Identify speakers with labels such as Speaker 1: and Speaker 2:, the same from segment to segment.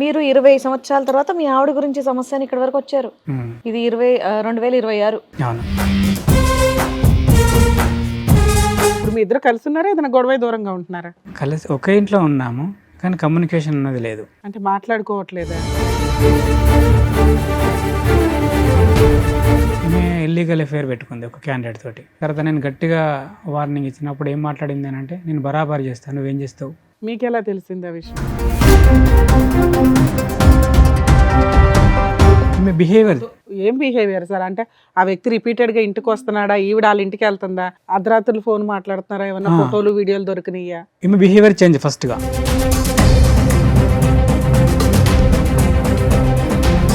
Speaker 1: మీరు 20 సంవత్సరాల తర్వాత మీ ఆవిడ గురించి సమస్య అని ఇక్కడ వరకు వచ్చారు. ఇది 2026.
Speaker 2: అవును.
Speaker 3: ఇప్పుడు మీ ఇద్దరు కలిసి ఉన్నారా, ఏదైనా గొడవ దూరంగా ఉంటున్నారా?
Speaker 2: కలిసి ఒకే ఇంట్లో ఉన్నాము కానీ కమ్యూనికేషన్ అన్నది లేదు.
Speaker 3: అంటే మాట్లాడుకోవట్లేదా?
Speaker 2: ఈమె ఇల్లీగల్ అఫేర్ పెట్టుకుంది ఒక క్యాండిడేట్ తోటి. తర్వాత నేను గట్టిగా వార్నింగ్ ఇచ్చినప్పుడు ఏం మాట్లాడింది అని అంటే, నేను బరాబర్ చేస్తాను, నువ్వేం చేస్తావు.
Speaker 3: మీకు ఎలా తెలిసింది ఆ విషయం?
Speaker 2: ఈమె బిహేవియర్.
Speaker 3: ఏం బిహేవియర్ సార్? అంటే ఆ వ్యక్తి రిపీటెడ్ గా ఇంటికి వస్తున్నాడా, ఈవిడ వాళ్ళ ఇంటికి వెళ్తుందా, అర్ధరాత్రులు ఫోన్ మాట్లాడుతున్నారా, ఏమన్నా ఫోటోలు వీడియోలు దొరికినాయా?
Speaker 2: ఈమె బిహేవియర్ చేంజ్ ఫస్ట్గా.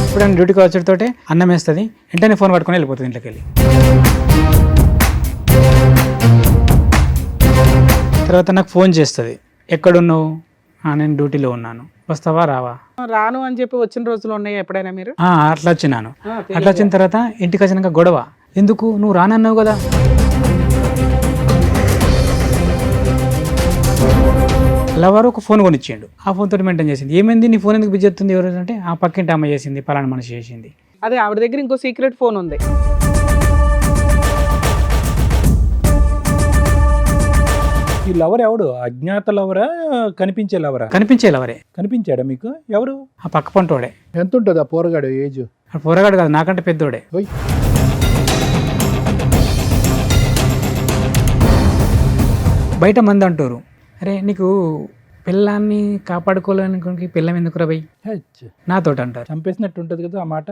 Speaker 2: ఇప్పుడు నేను డ్యూటీకి వచ్చేటతోటే అన్నం వేస్తుంది, వెంటనే ఫోన్ పట్టుకొని వెళ్ళిపోతుంది ఇంట్లోకి వెళ్ళి. తర్వాత నాకు ఫోన్ చేస్తుంది, ఎక్కడున్నావు, నేను డ్యూటీలో ఉన్నాను, వస్తావా రావా.
Speaker 3: రాను అని చెప్పి వచ్చిన రోజులు ఉన్నాయా ఎప్పుడైనా మీరు?
Speaker 2: అట్లా వచ్చినాను. అట్లా వచ్చిన తర్వాత ఇంటికి వచ్చినాక గొడవ, ఎందుకు నువ్వు రానన్నావు కదా. లవర్ ఒక ఫోన్ కొనిచ్చిండు, ఆ ఫోన్ తోటి మెయింటైన్ చేసింది. ఏమైంది నీ ఫోన్ ఎందుకు బిజీ అవుతుంది ఎవరు అంటే, ఆ పక్కింటి అమ్మ చేసింది, పలానా మనిషి చేసింది.
Speaker 3: అదే ఆవిడ దగ్గర ఇంకో సీక్రెట్ ఫోన్ ఉంది.
Speaker 4: ఈ లవర్ ఎవడు? అజ్ఞాత లవరా, కనిపించే లవరా?
Speaker 2: కనిపించే లవరే.
Speaker 4: కనిపించాడా మీకు? ఎవరు?
Speaker 2: ఆ పక్క పంటోడే.
Speaker 4: ఎంత ఉంటుంది ఆ పోరగాడు ఏజ్?
Speaker 2: ఆ పోరగాడు కాదు, నాకంటే పెద్దోడే.
Speaker 4: ఓయ్,
Speaker 2: బయట మంది అంటారు, అరే నీకు పిల్లాన్ని కాపాడుకోలేనికి పిల్లం ఎందుకు రా బయ్,
Speaker 4: హెచ్.
Speaker 2: నాతోటి అంటారు.
Speaker 4: చంపేసినట్టు ఉంటుంది కదా ఆ మాట.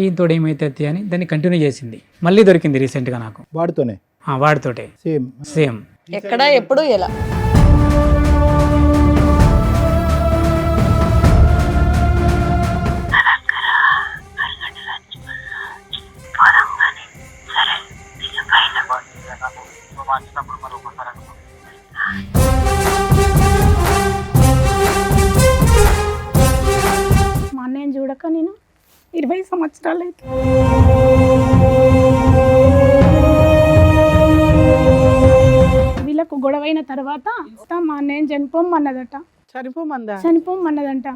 Speaker 2: ఇంతోడు ఏమైతే అని దాన్ని కంటిన్యూ చేసింది. మళ్ళీ దొరికింది రీసెంట్గా నాకు.
Speaker 4: వాడితోనే?
Speaker 2: వాడితోటే
Speaker 4: సేమ్
Speaker 2: సేమ్.
Speaker 1: ఎక్కడ ఎప్పుడు ఎలా?
Speaker 5: మా అన్నయ్యని చూడక నేను 20 సంవత్సరాలు అయితే. వీళ్ళకు గొడవైన తర్వాత మా అన్నయ్యని చనిపోమన్నదట. చనిపోమన్నదంట.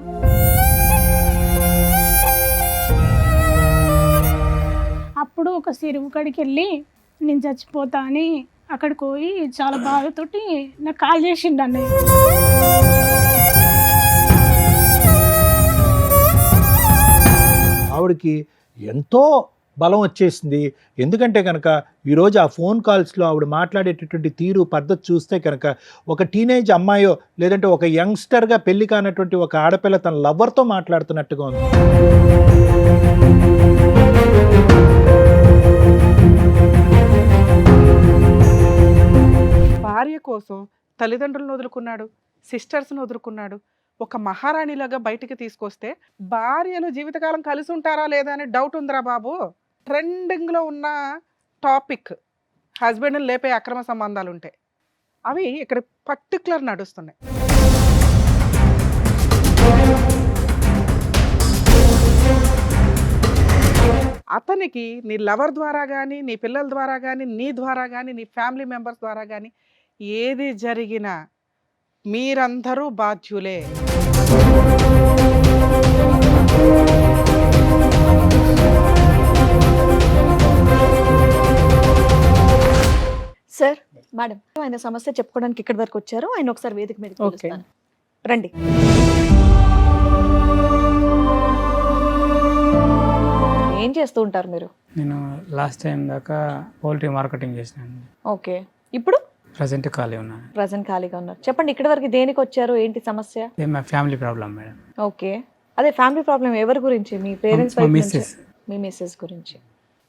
Speaker 5: అప్పుడు ఒక చెరువు కాడికి వెళ్ళి నేను చచ్చిపోతా అని అక్కడికి పోయి చాలా బాధతోటి నాకు కాల్ చేసిండు అన్నయ్య.
Speaker 4: ఆవిడకి ఎంతో బలం వచ్చేసింది. ఎందుకంటే కనుక ఈరోజు ఆ ఫోన్ కాల్స్లో ఆవిడ మాట్లాడేటటువంటి తీరు పద్ధతి చూస్తే కనుక ఒక టీనేజ్ అమ్మాయో లేదంటే ఒక యంగ్స్టర్గా పెళ్లి కానటువంటి ఒక ఆడపిల్ల తన లవర్తో మాట్లాడుతున్నట్టుగా ఉంది.
Speaker 3: భార్య కోసం తల్లిదండ్రులను వదులుకున్నాడు, సిస్టర్స్ని వదులుకున్నాడు. ఒక మహారాణిలాగా బయటికి తీసుకొస్తే భార్యలు జీవితకాలం కలిసి ఉంటారా లేదా అనే డౌట్ ఉందిరా బాబు. ట్రెండింగ్లో ఉన్న టాపిక్ హస్బెండ్ని లేపే అక్రమ సంబంధాలు ఉంటాయి. అవి ఇక్కడ పర్టికులర్ నడుస్తున్నాయి. అతనికి నీ లవర్ ద్వారా కానీ, నీ పిల్లల ద్వారా కానీ, నీ ద్వారా కానీ, నీ ఫ్యామిలీ మెంబర్స్ ద్వారా కానీ ఏది జరిగినా మీరందరూ బాధ్యులే.
Speaker 1: సార్, మేడం, ఆయన సమస్య చెప్పుకోవడానికి ఇక్కడి వరకు వచ్చారు. ఆయన ఒకసారి వేదిక మీద పిలుస్తాను. రండి. ఏం చేస్తూ ఉంటారు మీరు?
Speaker 2: నేను లాస్ట్ టైం దాకా పౌల్ట్రీ మార్కెటింగ్ చేసినాను.
Speaker 1: ఓకే, ఇప్పుడు
Speaker 2: ప్రజెంట్ ఖాళీ ఉన్నాను.
Speaker 1: ప్రజెంట్ ఖాళీగా ఉన్నారు. చెప్పండి, ఇక్కడి వరకు దేనికి వచ్చారు, ఏంటి సమస్య?
Speaker 2: మా ఫ్యామిలీ ప్రాబ్లం మేడం.
Speaker 1: ఓకే, అదే ఫ్యామిలీ ప్రాబ్లం ఎవరి గురించి? మీ పేరెంట్స్ వైపు నుంచి?
Speaker 2: మిస్సెస్.
Speaker 1: మీ మిస్సెస్ గురించి.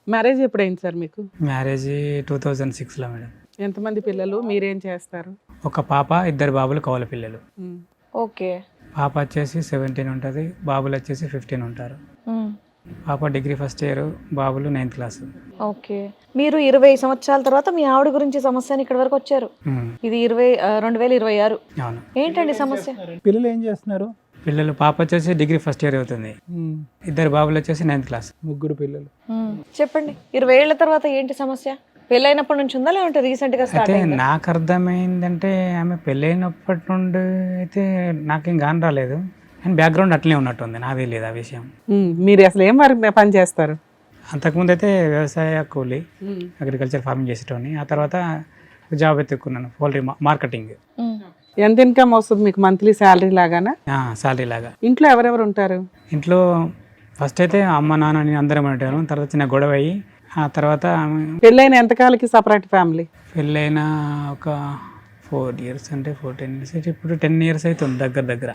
Speaker 3: మ్యారేజ్ ఎప్పుడైంది సార్ మీకు?
Speaker 2: మ్యారేజ్ 2006లో మేడం.
Speaker 3: ఎంతమంది పిల్లలు? మీరేం చేస్తారు?
Speaker 2: ఒక పాప, 2 బాబులు, కవల పిల్లలు.
Speaker 1: ఓకే.
Speaker 2: పాప వచ్చేసి 17 ఉంటుంది, బాబులు వచ్చేసి 15 ఉంటారు. పాప డిగ్రీ ఫస్ట్ ఇయర్, బాబులు 9th క్లాస్.
Speaker 1: ఓకే, మీరు 20 సంవత్సరాల తర్వాత మీ ఆవిడ గురించి సమస్య అని ఇక్కడ వరకు వచ్చారు. ఇది 2026.
Speaker 2: అవును.
Speaker 1: ఏంటండి సమస్య?
Speaker 4: పిల్లలు ఏం చేస్తున్నారు?
Speaker 2: పిల్లలు, పాప వచ్చేసి డిగ్రీ ఫస్ట్ ఇయర్ అవుతుంది, 2 బాబులు వచ్చేసి 9th క్లాస్.
Speaker 4: 3 పిల్లలు.
Speaker 1: చెప్పండి, 20 ఏళ్ల తర్వాత ఏంటి సమస్య? పెళ్ళైనప్పటి నుంచి ఉందా లేదంటే రీసెంట్ గా స్టార్ట్
Speaker 2: అయితే
Speaker 1: అయిందా?
Speaker 2: నాకు అర్థమైందంటే ఆమె పెళ్ళైనప్పటి నుండి అయితే నాకేం గాని రాలేదు, అండ్ బ్యాక్గ్రౌండ్ అట్లనే ఉన్నట్టుంది, నాకు తెలియదు ఆ విషయం.
Speaker 3: మీరు అసలు ఏం వర్క్ పని చేస్తారు?
Speaker 2: అంతకుముందు అయితే వ్యవసాయ కూలి, అగ్రికల్చర్ ఫార్మింగ్ చేసేటోని. ఆ తర్వాత జాబ్ ఎత్తుకున్నాను, పౌల్ట్రీ మార్కెటింగ్.
Speaker 1: ఉమ్.
Speaker 3: ఎంత ఇన్కమ్ వస్తుంది మీకు మంత్లీ శాలరీ లాగానా?
Speaker 2: సాలరీ లాగా.
Speaker 3: ఇంట్లో ఎవరెవరు ఉంటారు?
Speaker 2: ఇంట్లో ఫస్ట్ అయితే అమ్మ నాన్న నేను అందరం ఉంటాను. తర్వాత చిన్న గొడవ అయ్యి ఆ తర్వాత
Speaker 3: పెళ్ళైన ఎంతకాలకి సపరేట్ ఫ్యామిలీ?
Speaker 2: పెళ్ళైన ఒక 4 years అంటే 14 years అయితే ఇప్పుడు 10 years అవుతుంది దగ్గర దగ్గర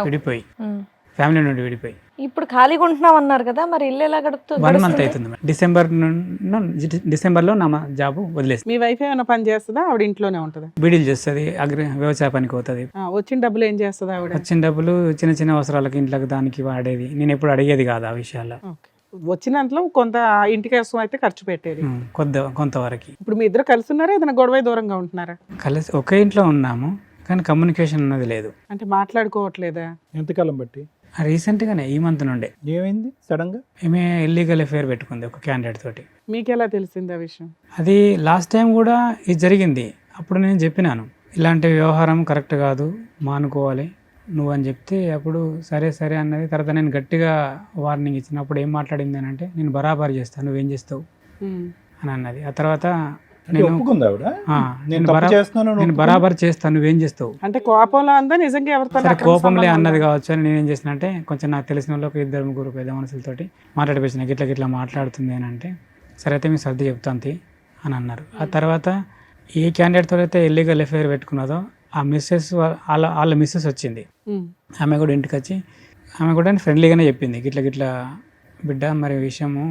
Speaker 2: విడిపోయి,
Speaker 1: ఉమ్.
Speaker 2: ఫ్యామిలీ నుండి విడిపోయి.
Speaker 1: ఇప్పుడు ఖాళీగా ఉంటున్నాం అన్నారు కదా, మరి ఇల్లు ఎలా
Speaker 2: 1 month అవుతుంది మేడం. డిసెంబర్లో నా జాబ్ వదిలేసి
Speaker 3: మీ వైఫ్ ఏమైనా పని చేస్తుందా? ఆవిడ ఇంట్లోనే ఉంటుందా?
Speaker 2: బీడీలు చేస్తుంది, వ్యవసాయ పనికి పోతుంది.
Speaker 3: వచ్చిన డబ్బులు ఏం చేస్తుంది ఆవిడ?
Speaker 2: వచ్చిన డబ్బులు చిన్న చిన్న అవసరాలకి ఇంట్లోకి దానికి వాడేది. నేను ఎప్పుడు అడిగేది కాదు ఆ విషయాల్లో.
Speaker 3: Okay. వచ్చినంతలో కొంత ఇంటికి కోసం అయితే ఖర్చు పెట్టేది.
Speaker 2: కొంతవరకు.
Speaker 3: ఇప్పుడు మీ ఇద్దరు కలిసి ఉన్నారా, ఏదైనా గొడవ దూరంగా ఉంటున్నారా?
Speaker 2: కలిసి ఒకే ఇంట్లో ఉన్నాము కానీ కమ్యూనికేషన్ అన్నది లేదు.
Speaker 3: అంటే మాట్లాడుకోవట్లేదా?
Speaker 4: ఎంతకాలం బట్టి?
Speaker 2: రీసెంట్గానే ఈ మంత్ నుండే
Speaker 4: ఏమైంది సడన్ గా?
Speaker 2: ఈమె ఇల్లీగల్ అఫేర్ పెట్టుకుంది ఒక క్యాండిడేట్ తోటి.
Speaker 3: మీకు ఎలా తెలిసింది ఆ విషయం?
Speaker 2: అది లాస్ట్ టైం కూడా ఇది జరిగింది. అప్పుడు నేను చెప్పినాను ఇలాంటి వ్యవహారం కరెక్ట్ కాదు, మానుకోవాలి నువ్వు అని చెప్తే అప్పుడు సరే సరే అన్నది. తర్వాత నేను గట్టిగా వార్నింగ్ ఇచ్చినప్పుడు ఏం మాట్లాడింది అని అంటే, నేను బరాబర్ చేస్తాను, నువ్వేం చేస్తావు అని అన్నది. ఆ తర్వాత నేను
Speaker 4: ఒప్పుకుంది ఆవిడ?
Speaker 2: ఆ,
Speaker 4: నేను
Speaker 2: నేను
Speaker 4: తప్పు
Speaker 2: బరా-
Speaker 4: చేస్తున్నాను అని
Speaker 2: నేను
Speaker 4: ఒప్పుకుంది?
Speaker 2: బరాబర్ చేస్తాను, నువ్వేం చేస్తావు.
Speaker 3: అంటే కోపంలో అందా నిజంగా ఎవరితో
Speaker 2: సరే కోపంలే అన్నది కావచ్చు అని నేనేం చేసిన అంటే, కొంచెం నాకు తెలిసిన వాళ్ళు ఒక 2-3 పెద్ద మనుషులతోటి మాట్లాడిపించిన, గిట్లా గిట్లా మాట్లాడుతుంది అని అంటే, సరే అయితే మీకు సర్ది చెప్తాంతి అని అన్నారు. ఆ తర్వాత ఏ క్యాండిడేట్తో అయితే ఇల్లీగల్ అఫేర్ పెట్టుకున్నదో ఆ మిస్సెస్ వాళ్ళ మిస్సెస్ వచ్చింది. ఆమె కూడా ఇంటికి వచ్చి ఆమె కూడా ఫ్రెండ్లీగానే చెప్పింది, గిట్లా గిట్లా బిడ్డ మరి విషయము.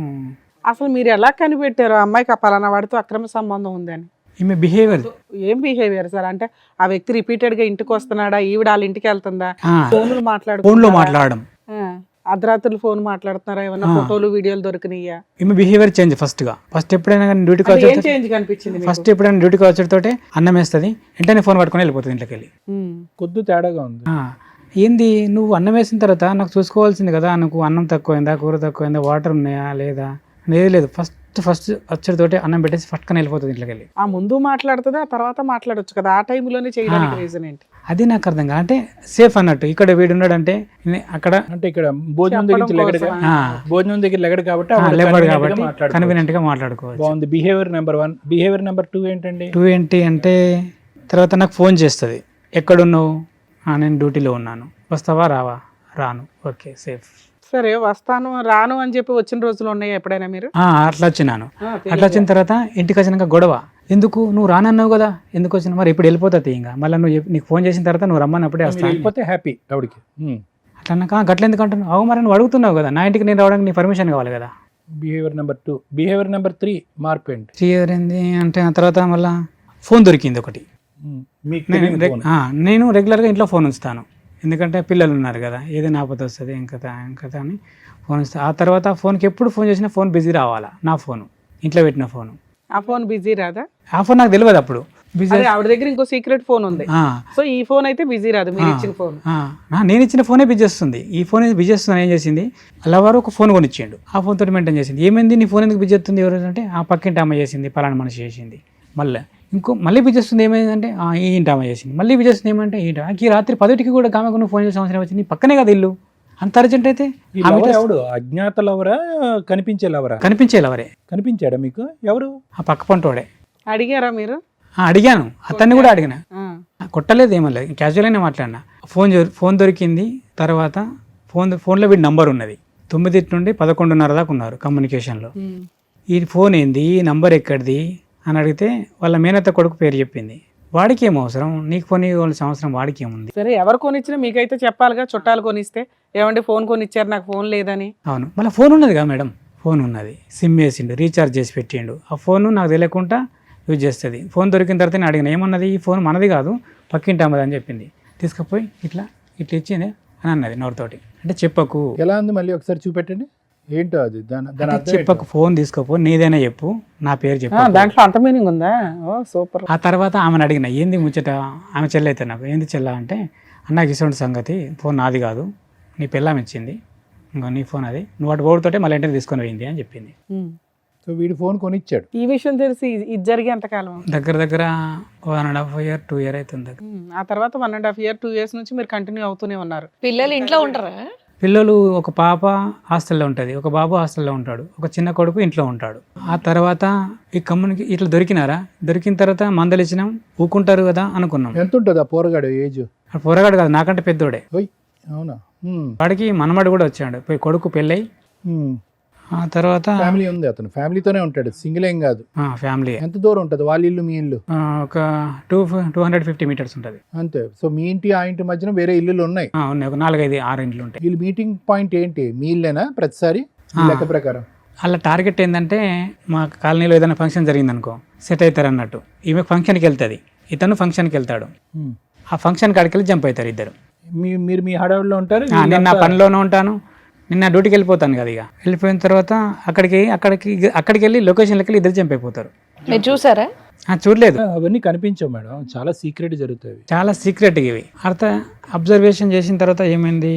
Speaker 3: అసలు మీరు ఎలా కనిపెట్టారు ఆ అమ్మాయికి ఆ పలానా వాడితో అక్రమ సంబంధం ఉందని?
Speaker 2: ఈమె బిహేవియర్
Speaker 3: ఏం బిహేవియర్ సార్? అంటే ఆ వ్యక్తి రిపీటెడ్ గా ఇంటికి వస్తున్నాడా, ఈవిడ వాళ్ళ ఇంటికి వెళ్తుందా, ఫోన్లు
Speaker 2: ఫోన్లో మాట్లాడడం,
Speaker 3: అర్ధరాత్రులు ఫోన్ మాట్లాడుతున్నారా, ఏమన్నా ఫోటోలు వీడియోలు దొరికినాయా?
Speaker 2: ఈమె బిహేవియర్ చేంజ్. ఫస్ట్ ఎప్పుడైనా కానీ డ్యూటీకి
Speaker 3: అంటే ఏం
Speaker 2: వచ్చి
Speaker 3: చేంజ్ కనిపించింది మీకు?
Speaker 2: ఫస్ట్ ఎప్పుడైనా డ్యూటీకి వచ్చేటోటే అన్నం వేస్తుంది, వెంటనే ఫోన్ పట్టుకొని వెళ్ళిపోతుంది ఇంట్లోకి వెళ్ళి.
Speaker 4: కొద్ది తేడాగా ఉంది.
Speaker 2: ఏంది నువ్వు అన్నం వేసిన తర్వాత నాకు చూసుకోవాల్సింది కదా, నాకు అన్నం తక్కువైందా, కూర తక్కువైందా, వాటర్ ఉన్నాయా లేదా అనేది లేదు. ఫస్ట్ వచ్చేటోటే అన్నం పెట్టేసి పట్టుకొని వెళ్ళిపోతుంది ఇంట్లోకి వెళ్ళి.
Speaker 3: ఆ ముందు మాట్లాడుతుంది, ఆ తర్వాత మాట్లాడొచ్చు కదా, ఆ టైంలోనే చేయడానికి రీజన్ ఏంటి?
Speaker 2: అది నాకు అర్థం కాదు. అంటే సేఫ్ అన్నట్టు ఇక్కడ వీడు ఉన్నాడంటే అక్కడ
Speaker 4: అంటే ఇక్కడ భోజనం దగ్గర లెగడు, భోజనం దగ్గర లెగడు కాబట్టి ఆవిడ
Speaker 2: లేబర్
Speaker 4: convenient గా
Speaker 2: కాబట్టి
Speaker 4: మాట్లాడుకోవచ్చు.
Speaker 2: కన్వీనియంట్ గా మాట్లాడుకోవచ్చు.
Speaker 4: బాగుంది. Behaviour number 1. బిహేవియర్ నెంబర్ 2 ఏంటండి?
Speaker 2: 2 ఏంటి అంటే, తర్వాత నాకు ఫోన్ చేస్తుంది, ఎక్కడున్నావు, నేను డ్యూటీలో ఉన్నాను, వస్తావా రావా, రాను, ఓకే సేఫ్.
Speaker 3: సరే వస్తాను రాను అని చెప్పి వచ్చిన రోజులు ఉన్నాయా ఎప్పుడైనా మీరు?
Speaker 2: అట్లా వచ్చినాను. అట్లా వచ్చిన తర్వాత ఇంటికి వచ్చినాక గొడవ, ఎందుకు నువ్వు రానన్నావు కదా, ఎందుకు వచ్చినా, మరి ఇప్పుడు వెళ్ళిపోతుంది ఇంకా, మళ్ళీ నీకు ఫోన్ చేసిన తర్వాత నువ్వు రమ్మన్నప్పుడే
Speaker 4: మీరు
Speaker 2: వస్తాను.
Speaker 4: వెళ్ళిపోతే హ్యాపీ ఆవిడకి.
Speaker 2: అట్లా అన్నాక గట్ల ఎందుకు అంటున్నావు, అవు మరి నువ్వు అడుగుతున్నావు కదా, నా ఇంటికి నేను రావడానికి నీ పర్మిషన్ కావాలి కదా.
Speaker 4: Behaviour number 2. బిహేవియర్ నెంబర్ 3 మార్పు ఏంటి?
Speaker 2: ఏంది అంటే, ఆ తర్వాత మళ్ళీ ఫోన్ దొరికింది ఒకటి.
Speaker 4: మీకు
Speaker 2: నేను
Speaker 4: తెలియని phone.
Speaker 2: నేను రెగ్యులర్గా ఇంట్లో ఫోన్ ఉంచుతాను, ఎందుకంటే పిల్లలు ఉన్నారు కదా, ఏదైనా ఆపద వస్తుంది ఇంకత అని ఫోన్ ఇస్తాను. ఆ తర్వాత ఫోన్కి ఎప్పుడు ఫోన్ చేసినా ఫోన్ బిజీ రావాలా, నా ఫోను ఇంట్లో పెట్టిన ఫోను.
Speaker 3: ఆ ఫోన్ బిజీ రాదా?
Speaker 2: ఆ ఫోన్ నాకు తెలియదు అప్పుడు బిజీ.
Speaker 3: అదే ఆవిడ దగ్గర ఇంకో సీక్రెట్ ఫోన్ ఉంది, సో ఈ ఫోన్ అయితే బిజీ రాదు, మీరు ఇచ్చిన ఫోన్.
Speaker 2: నేను ఇచ్చిన ఫోనే బిజీ వస్తుంది. ఈ ఫోన్ బిజీ వస్తుంది. ఏం చేసింది, అల్లవారు ఒక ఫోన్ కొనిచ్చిండు, ఆ ఫోన్ తోటి మెయింటైన్ చేసింది. ఏమైంది నీ ఫోన్ ఎందుకు బిజీ వస్తుంది, ఎవరు అంటే ఆ పక్కింటి అమ్మ చేసింది, పలానా మనిషి చేసింది. మళ్ళీ బిజీ వస్తుంది, ఏమైందంటే ఈ ఇంటి అమ్మ చేసింది. మళ్ళీ బిజీ వస్తుంది, ఏమంటే ఈ రాత్రి 10కి కూడా కామెకు నువ్వు ఫోన్ చేసే అవసరం వచ్చింది, పక్కనే కదా ఇల్లు, అంత అర్జెంట్ అయితే.
Speaker 4: ఈ lover ఎవడు? అజ్ఞాత లవరా, కనిపించే లవరా?
Speaker 2: కనిపించే లవరే.
Speaker 4: కనిపించాడా మీకు? ఎవరు?
Speaker 2: ఆ పక్క పంటోడే.
Speaker 3: అడిగారా మీరు?
Speaker 2: అడిగాను, అతన్ని కూడా అడిగిన, కొట్టలేదు, ఏమలేదు, క్యాజువల్గానే మాట్లాడినా. ఫోన్ దొరికింది. తర్వాత ఫోన్లో వీడి నంబర్ ఉన్నది, 9 నుండి 11:30 దాకా ఉన్నారు కమ్యూనికేషన్లో. ఈ ఫోన్ ఏంది, ఈ నంబర్ ఎక్కడిది అని అడిగితే వాళ్ళ మేనత్త కొడుకు పేరు చెప్పింది. వాడికి ఏం అవసరం, నీకు ఫోన్ ఇవ్వాల్సిన అవసరం వాడికి ఏముంది?
Speaker 3: సరే ఎవరు కొనిచ్చినా మీకైతే చెప్పాలిగా, చుట్టాలు కొనిస్తే ఏమంటే ఫోన్ కొనిచ్చారు నాకు ఫోన్ లేదని.
Speaker 2: అవును, మళ్ళీ ఫోన్ ఉన్నది కదా మేడం, ఫోన్ ఉన్నది, సిమ్ వేసిండు, రీఛార్జ్ చేసి పెట్టిండు. ఆ ఫోన్ నాకు తెలియకుండా యూజ్ చేస్తుంది. ఫోన్ దొరికిన తర్వాత నేను అడిగిన, ఏమన్నది, ఈ ఫోన్ మనది కాదు పక్కింటి అమ్మది అని చెప్పింది. తీసుకుపోయి ఇట్లా ఇచ్చింది అని అన్నది నోరుతోటి. అంటే చెప్పకు,
Speaker 4: ఎలా ఉంది మళ్ళీ ఒకసారి చూపెట్టండి, ఏంటో అది దాని అర్థం
Speaker 2: చెప్పకు, ఫోన్ తీసుకోపో, నీదైనా చెప్పు, నా పేరు చెప్పు.
Speaker 3: దాంట్లో అంత మీనింగ్ ఉందా? ఓ సూపర్.
Speaker 2: ఆ తర్వాత ఆమెను అడిగిన, ఏంది ముచ్చట, ఆమె చెల్లైతే నాకు, ఏంది చెల్ల అంటే, అన్నకి ఇటువంటి సంగతి, ఫోన్ నాది కాదు, నీ పిల్లం ఇచ్చింది, ఇంకో నీ ఫోన్ అది, నువ్వు అటు ఓడితోటే మళ్ళీ ఇంటికి తీసుకొని పోయింది అని చెప్పింది.
Speaker 4: సో వీడి ఫోన్ కొనిచ్చాడు.
Speaker 3: ఈ విషయం తెలిసి ఇది జరిగే ఎంతకాలం?
Speaker 2: దగ్గర దగ్గర 1.5 year 2 year అవుతుంది దగ్గర.
Speaker 3: ఆ తర్వాత 1.5 year 2 years నుంచి మీరు కంటిన్యూ అవుతూనే ఉన్నారు.
Speaker 1: పిల్లలు ఇంట్లో ఉంటారా?
Speaker 2: పిల్లలు ఒక పాప హాస్టల్లో ఉంటుంది, ఒక బాబు హాస్టల్లో ఉంటాడు, ఒక చిన్న కొడుకు ఇంట్లో ఉంటాడు. ఆ తర్వాత ఈ కమ్మునికి ఇట్లా దొరికిన తర్వాత మందలు ఇచ్చినాం, ఊకుంటారు కదా అనుకున్నాం.
Speaker 4: ఎంత ఉంటుంది ఆ పోరగాడు ఏజ్?
Speaker 2: ఆ పోరగాడు కాదు, నాకంటే పెద్దోడే.
Speaker 4: ఓయ్ అవునా?
Speaker 2: వాడికి మనమడు కూడా వచ్చాడు, కొడుకు పెళ్ళై. ఆ తర్వాత
Speaker 4: ఫ్యామిలీ ఉంది, అతను ఫ్యామిలీతోనే ఉంటాడు, సింగిల్ ఏం కాదు.
Speaker 2: ఫ్యామిలీ.
Speaker 4: ఎంత దూరం ఉంటుంది వాళ్ళ ఇల్లు మీ ఇల్లు?
Speaker 2: ఒక 250 meters ఉంటుంది
Speaker 4: అంతే. సో మీ ఇంటి ఆ ఇంటి మధ్యన వేరే ఇల్లులు ఉన్నాయి?
Speaker 2: ఉన్నాయి, ఒక 4-5-6 ఇండ్లు ఉంటాయి.
Speaker 4: వీళ్ళు మీటింగ్ పాయింట్ ఏంటి? మీ ఇల్లేనా ప్రతిసారి ఈ లెక్క ప్రకారం?
Speaker 2: అలా టార్గెట్ ఏంటంటే మా కాలనీలో ఏదైనా ఫంక్షన్ జరిగింది అనుకో, సెట్ అవుతారు అన్నట్టు. ఈమె ఫంక్షన్కి వెళ్తుంది, ఇతను ఫంక్షన్కి వెళ్తాడు. ఆ ఫంక్షన్ కాడికి వెళ్ళి జంప్ అవుతారు ఇద్దరు.
Speaker 4: మీరు మీ హడావుడిలో ఉంటారు?
Speaker 2: నేను నా పనిలోనే ఉంటాను, నిన్న డ్యూటీకి వెళ్ళిపోతాను కదా. ఇక వెళ్ళిపోయిన తర్వాత అక్కడికి వెళ్ళి లొకేషన్లకి వెళ్ళి ఇద్దరు జంప్ అయిపోతారు.
Speaker 1: మీరు చూసారా?
Speaker 2: చూడలేదు,
Speaker 4: అవన్నీ కనిపించవు మేడం, చాలా సీక్రెట్ జరుగుతాయి,
Speaker 2: చాలా సీక్రెట్ ఇవి. అబ్జర్వేషన్ చేసిన తర్వాత ఏమైంది,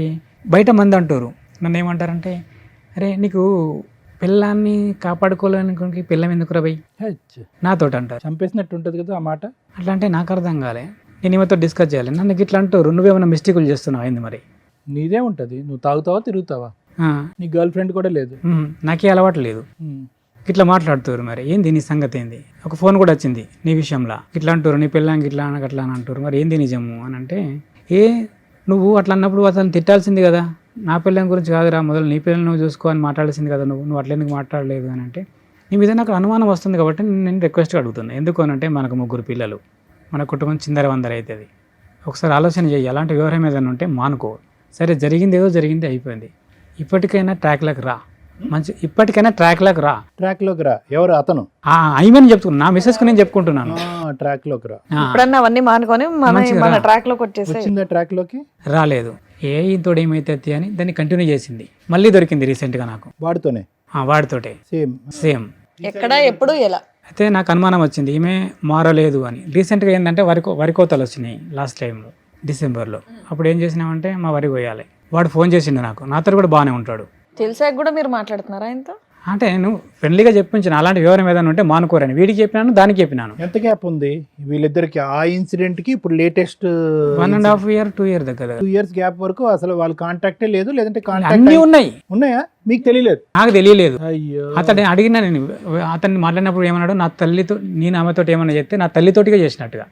Speaker 2: బయట మంది అంటారు, నన్ను ఏమంటారంటే, అరే నీకు పిల్లాన్ని కాపాడుకోలేని పిల్లం ఎందుకు రబై నాతో అంటారు.
Speaker 4: చంపేసినట్టు ఉంటుంది కదా ఆ మాట.
Speaker 2: అట్లా అంటే నాకు అర్థం కాలే, నేను ఈమెతో డిస్కస్ చేయాలి. నన్ను ఇట్లా అంటారు, నువ్వేమైనా మిస్టేకులు చేస్తున్నావు అయింది మరి.
Speaker 4: నీదే ఉంటుంది, నువ్వు తాగుతావా తిరుగుతావా, నీ గర్ల్ ఫ్రెండ్ కూడా లేదు,
Speaker 2: నాకే అలవాటు లేదు, ఇట్లా మాట్లాడుతారు. మరి ఏంది నీ సంగతి ఏంది? ఒక ఫోన్ కూడా వచ్చింది నీ విషయంలో, ఇట్లా అంటారు నీ పిల్లానికి ఇట్లా అట్లా అని అంటారు. మరి ఏంది నిజము అని అంటే, నువ్వు అట్లా అన్నప్పుడు అతను తిట్టాల్సింది కదా, నా పిల్లల గురించి కాదురా, మొదలు నీ పిల్లలు నువ్వు చూసుకో అని మాట్లాడాల్సింది కదా, నువ్వు అట్లా ఎందుకు మాట్లాడలేదు అని అంటే, నీ మీద నాకు అనుమానం వస్తుంది కాబట్టి నేను రిక్వెస్ట్గా అడుగుతున్నాను. ఎందుకు అని అంటే, మనకు 3 పిల్లలు, మన కుటుంబం చిందరవందర అవుతుంది. ఒకసారి ఆలోచన చేయి, అలాంటి వ్యవహారం ఏదైనా ఉంటే మానుకో. సరే జరిగింది ఏదో జరిగింది, అయిపోయింది. ఇప్పటికైనా ట్రాక్లోకి రా, ఇప్పటికైనా ట్రాక్లోకి రా.
Speaker 4: ట్రాక్లోకి రా? ఎవరు అతను?
Speaker 2: అయిమని చెప్తున్నా, నా మిస్సెస్కి నేను చెప్పుకుంటున్నాను.
Speaker 4: ట్రాక్లోకి రా.
Speaker 1: ఇప్పుడన్నా అవన్నీ మానుకొని మన ట్రాక్ లోకి వచ్చేసి.
Speaker 4: వచ్చిందా ట్రాక్లోకి?
Speaker 2: రాలేదు. ఇంతోడు ఏమైతే అని దాన్ని కంటిన్యూ చేసింది. మళ్ళీ దొరికింది రీసెంట్గా నాకు,
Speaker 4: వాడితోనే.
Speaker 2: వాడితోటే సేమ్.
Speaker 1: ఎక్కడ ఎప్పుడు ఎలా
Speaker 2: అయితే నాకు అనుమానం వచ్చింది, ఈమె మారలేదు అని. రీసెంట్గా ఏంటంటే వరి కోతలు వచ్చినాయి లాస్ట్ టైంలో డిసెంబర్లో. అప్పుడు ఏం చేసినామంటే మా వరి కోయాలి, వాడు ఫోన్ చేసిండు నాకు, నాతో కూడా బాగానే ఉంటాడు.
Speaker 1: తెలిసాక కూడా మీరు మాట్లాడుతున్నారా ఆయనతో?
Speaker 2: అంటే నేను ఫ్రెండ్లీగా చెప్పించిన, అలాంటి వివరం ఏదైనా ఉంటే మానుకోరని. వీడికి చెప్పినాను, దానికి చెప్పినాను.
Speaker 4: ఎంత గ్యాప్ ఉంది వీళ్ళిద్దరికి ఆ ఇన్సిడెంట్ కి? ఇప్పుడు లేటెస్ట్
Speaker 2: 1.5 year 2 year దగ్గర
Speaker 4: 2 years గ్యాప్ వరకు అసలు వాళ్ళ కాంటాక్టే లేదు, లేదంటే
Speaker 2: అన్నీ ఉన్నాయి.
Speaker 4: ఉన్నాయా? మీకు తెలియలేదు?
Speaker 2: నాకు తెలియలేదు.
Speaker 4: అయ్యో.
Speaker 2: అతన్ని అడిగినా, నేను అతన్ని మాట్లాడినప్పుడు ఏమన్నాడు, నా తల్లితో నేను ఆమెతో ఏమన్నా చెప్తే నా తల్లితోటిగా చేసినట్టుగా,